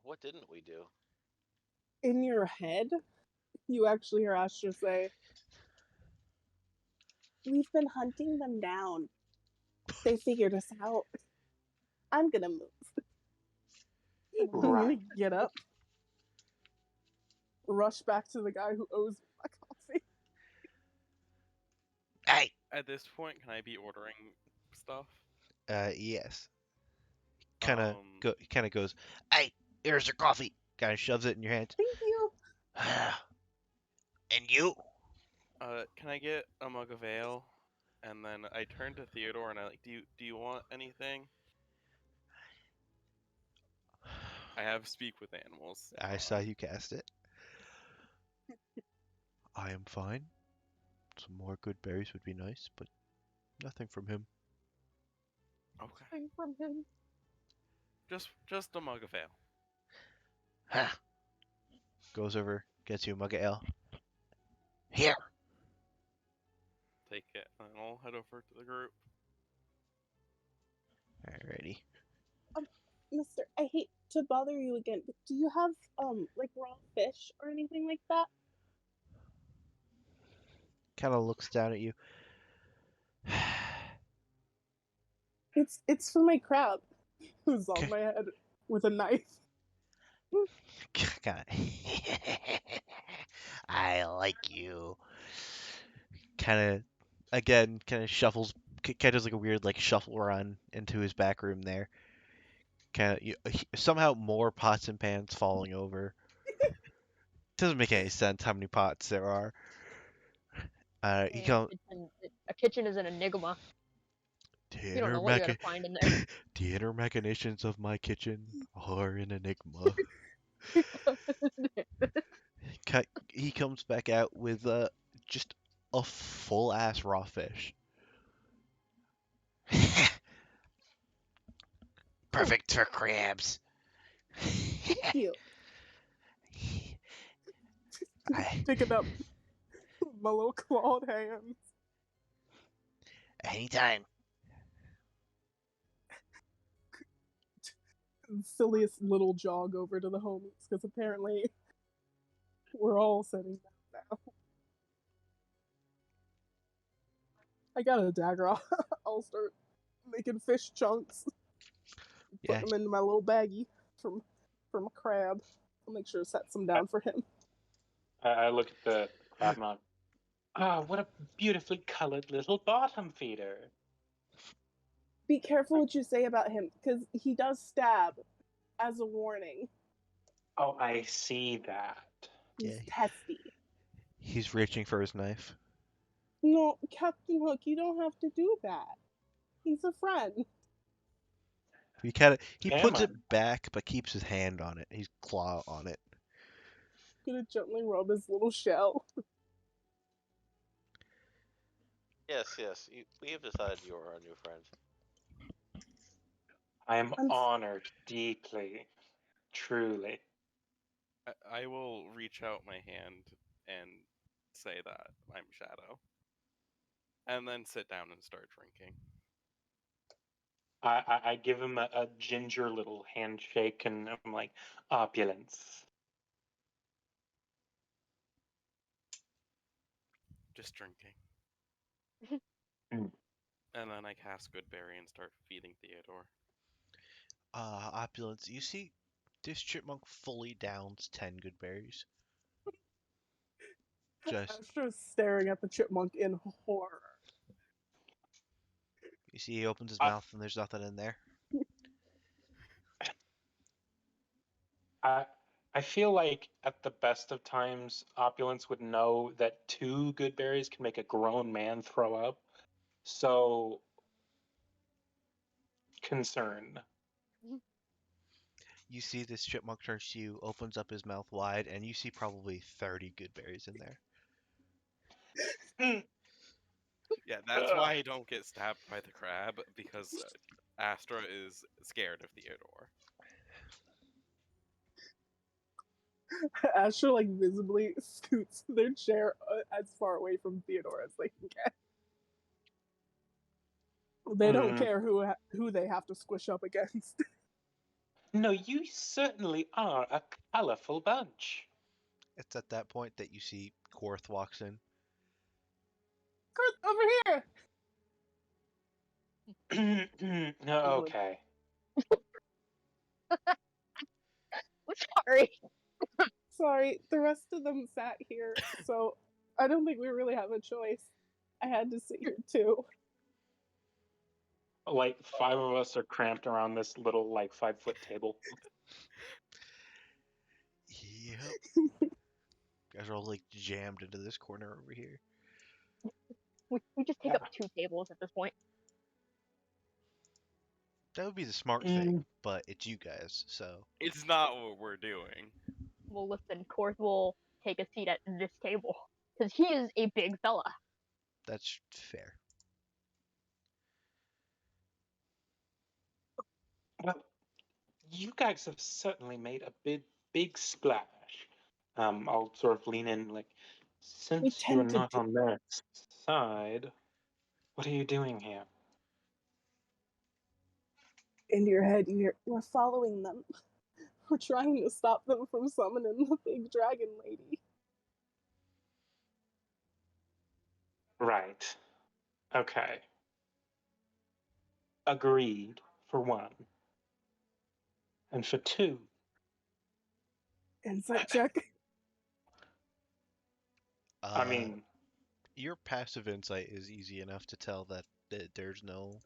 S6: What didn't we do?
S3: In your head, you actually hear Astra say, "We've been hunting them down. They figured us out. I'm gonna move." I'm gonna
S2: Right.
S3: get up, rush back to the guy who owes me my coffee.
S1: Hey.
S5: At this point, can I be ordering stuff?
S1: Yes. Kind of
S5: Um,
S1: goes. Hey, here's your coffee. Kind of shoves it in your hand.
S3: Thank you.
S1: And you?
S5: Can I get a mug of ale? And then I turn to Theodore and I like, do you want anything? I have speak with animals.
S1: I saw you cast it. I am fine. Some more good berries would be nice, but nothing from him.
S5: Okay.
S4: Thing from him.
S5: Just a mug of ale.
S1: Ha! Goes over, gets you a mug of ale. Here.
S5: Take it, and I'll head over to the group.
S1: Alrighty.
S3: Mister, I hate to bother you again, but do you have like raw fish or anything like that?
S1: Kind of looks down at you.
S3: It's for my crab, who's on
S1: Okay.
S3: my head with a knife.
S1: Kinda. I like you. Kind of shuffles, kind of does like a weird like shuffle run into his back room there. Kind of somehow more pots and pans falling over. Doesn't make any sense how many pots there are. He comes.
S4: A kitchen is an enigma. You don't know what you're gonna find in there.
S1: The inner machinations of my kitchen are an enigma. He comes back out with just a full ass raw fish. Perfect for crabs.
S3: Thank you.
S1: I,
S3: Picking up my little clawed hands.
S1: anytime.
S3: Silliest little jog over to the homies, because apparently we're all sitting down now. I got a dagger. I'll start making fish chunks.
S1: Yeah.
S3: Put them into my little baggie from a crab. I'll make sure to set some down for him.
S2: I look at the crab and I'm, ah, what a beautifully colored little bottom feeder.
S3: Be careful what you say about him, because he does stab as a warning.
S2: Oh, I see that.
S3: He's
S1: Yeah.
S3: testy.
S1: He's reaching for his knife.
S3: No, Captain Hook, you don't have to do that. He's a friend.
S1: He
S2: Am
S1: puts
S2: I?
S1: it back, but keeps his hand on it. His claw on it.
S3: Gonna gently rub his little shell.
S6: Yes, we have decided you are our new friend.
S2: I am
S3: I'm
S2: honored deeply, truly.
S5: I will reach out my hand and say that I'm Shadow. And then sit down and start drinking.
S2: I give him a ginger little handshake and I'm like, opulence.
S5: Just drinking.
S2: Mm.
S5: And then I cast Goodberry and start feeding Theodore.
S1: Opulence, you see this chipmunk fully downs 10 good berries. Just,
S3: Astra's staring at the chipmunk in horror.
S1: you see he opens his
S2: I-
S1: mouth and there's nothing in there.
S2: I feel like at the best of times, Opulence would know that 2 good berries can make a grown man throw up. So concerned.
S1: You see this chipmunk turns to you, opens up his mouth wide, and you see probably 30 good berries in there.
S5: Yeah, that's why I don't get stabbed by the crab, because Astra is scared of Theodore.
S3: Astra like visibly scoots their chair as far away from Theodore as they can get. They don't care who they have to squish up against.
S2: No, you certainly are a colorful bunch.
S1: It's at that point that you see Korth walks in.
S3: Kurt, over here!
S2: No, okay.
S4: Sorry.
S3: Sorry, the rest of them sat here, so I don't think we really have a choice. I had to sit here too.
S2: Like 5 of us are cramped around this little like 5-foot table.
S1: Yep. Guys are all like jammed into this corner over here.
S4: We just take up 2 tables at this point.
S1: That would be the smart thing, but it's you guys, so
S5: It's not what we're doing.
S4: Well, listen, Korth will take a seat at this table. Because he is a big fella.
S1: that's fair.
S2: Well, you guys have certainly made a big splash. I'll sort of lean in, like, since you're
S3: tend to
S2: not
S3: do-
S2: on their side, what are you doing here?
S3: In your head, we're following them. We're trying to stop them from summoning the big dragon lady.
S2: Right. Okay. Agreed, for 1. And for 2,
S3: Insight check.
S2: I mean,
S1: Your passive insight is easy enough to tell that there's no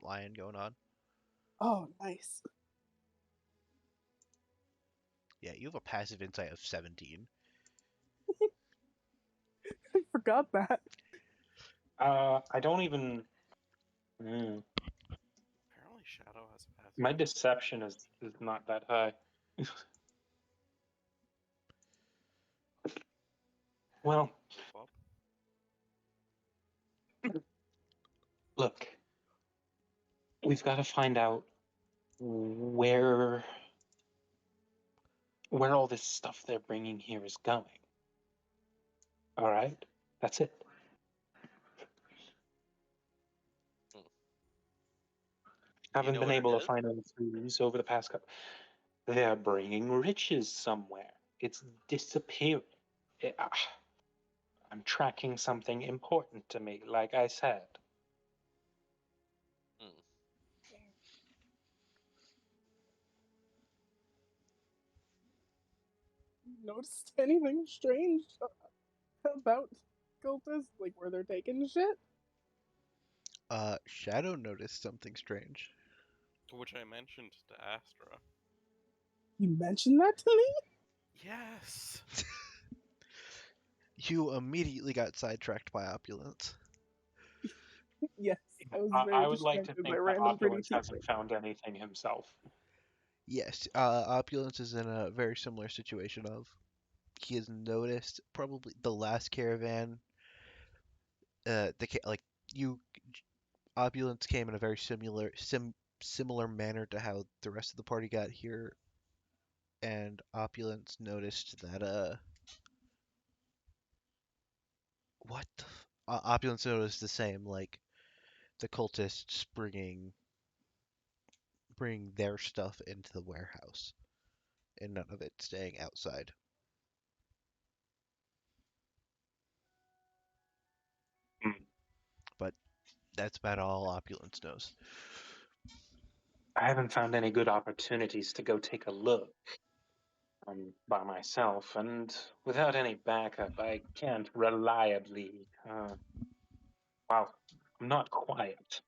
S1: lion going on.
S3: Oh, nice.
S1: Yeah, you have a passive insight of 17.
S3: I forgot that.
S2: I don't even.
S5: Apparently Shadow has a passive.
S2: My deception is not that high. Well, look, we've got to find out where all this stuff they're bringing here is going. All right, that's it. Haven't
S6: know
S2: been
S6: what it
S2: able to
S6: is?
S2: find any clues over the past couple. They're bringing riches somewhere. It's disappearing. I'm tracking something important to me, like I said.
S3: Noticed anything strange about cultists? Like where they're taking shit?
S1: Shadow noticed something strange.
S5: Which I mentioned to Astra.
S3: You mentioned that to me?
S5: Yes!
S1: You immediately got sidetracked by Opulence.
S3: Yes, I was very
S2: I would like to
S3: distracted
S2: think
S3: by
S2: that
S3: random pretty
S2: Opulence
S3: teaching.
S2: hasn't found anything himself.
S1: Yes, Opulence is in a very similar situation of he has noticed probably the last caravan. Opulence came in a very similar manner to how the rest of the party got here, and Opulence noticed that Opulence noticed the same, like the cultists bringing their stuff into the warehouse, and none of it staying outside. That's about all Opulence knows.
S2: I haven't found any good opportunities to go take a look by myself, and without any backup, I can't reliably. Wow, I'm not quiet.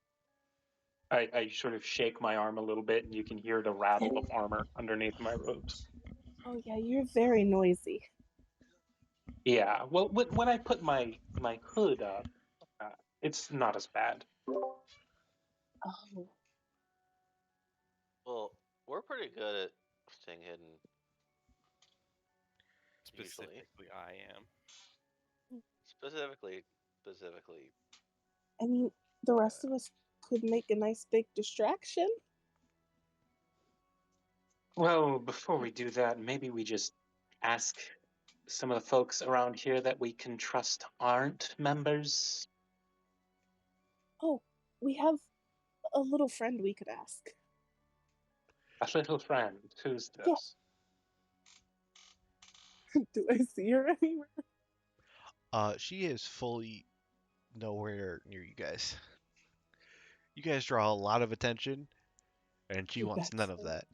S2: I sort of shake my arm a little bit, and you can hear the rattle of armor underneath my robes.
S3: Oh yeah, you're very noisy.
S2: Yeah, well, when I put my hood up, it's not as bad.
S3: Oh,
S6: Well, we're pretty good at staying hidden. Usually.
S5: Specifically, I am.
S6: Specifically.
S3: I mean, the rest of us could make a nice big distraction.
S2: Well, before we do that, maybe we just ask some of the folks around here that we can trust aren't members.
S3: Oh, we have a little friend we could ask.
S2: A little friend. Who's this?
S3: Do I see her anywhere?
S1: She is fully nowhere near you guys. You guys draw a lot of attention, and she wants
S3: That's
S1: none of
S3: so-
S1: that.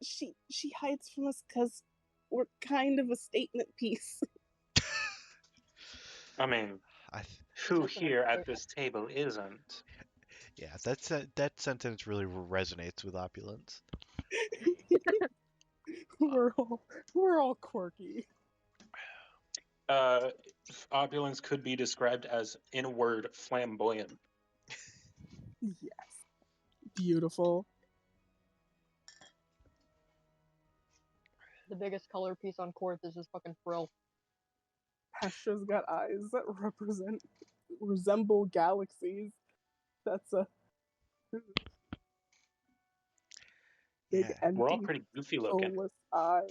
S3: She hides from us because we're kind of a statement piece.
S2: I mean,
S1: I th-
S2: who
S4: That's an
S2: here at
S4: expert.
S2: this table isn't?
S1: yeah, that sentence really resonates with Opulence.
S3: we're all quirky.
S2: Opulence could be described as, in a word, flamboyant.
S3: Yes. Beautiful.
S4: The biggest color piece on Korth is his fucking frill.
S3: Pastra's got eyes that resemble galaxies. That's a big
S1: Yeah,
S3: empty
S2: We're all pretty goofy looking.
S3: soulless eyes.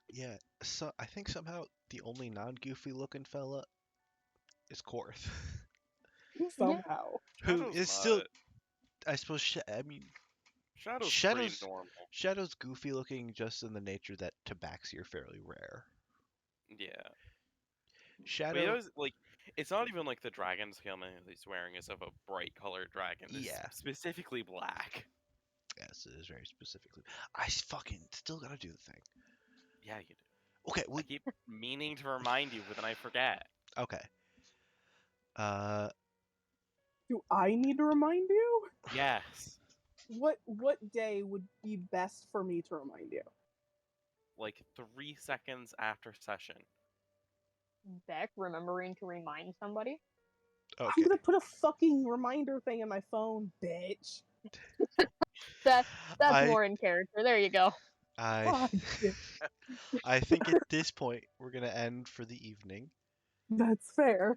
S1: yeah. So I think somehow the only non-goofy looking fella is Korth,
S3: Somehow.
S1: who
S5: Shadow's
S1: is still,
S5: not-
S1: I suppose. I mean,
S5: Shadow's pretty
S1: Shadow's-
S5: normal.
S1: Shadow's goofy looking just in the nature that tabaxi are fairly rare.
S5: Yeah. But
S1: Shadow,
S5: he always, like, it's not even like the dragon's helmet he's wearing is of a bright colored dragon. It's
S1: Yeah.
S5: specifically black.
S1: yes, it is very specifically. I fucking still gotta do the thing.
S5: Yeah, you do.
S1: Okay,
S5: I
S1: well,
S5: keep meaning to remind you, but then I forget.
S1: okay.
S3: Do I need to remind you?
S5: Yes.
S3: What day would be best for me to remind you?
S5: Like 3 seconds after session.
S4: Beck remembering to remind somebody.
S1: Okay.
S3: I'm gonna put a fucking reminder thing in my phone, bitch.
S4: That's
S1: I-
S4: more in character. There you go.
S1: I
S3: God damn,
S1: I think at this point we're gonna end for the evening.
S3: that's fair.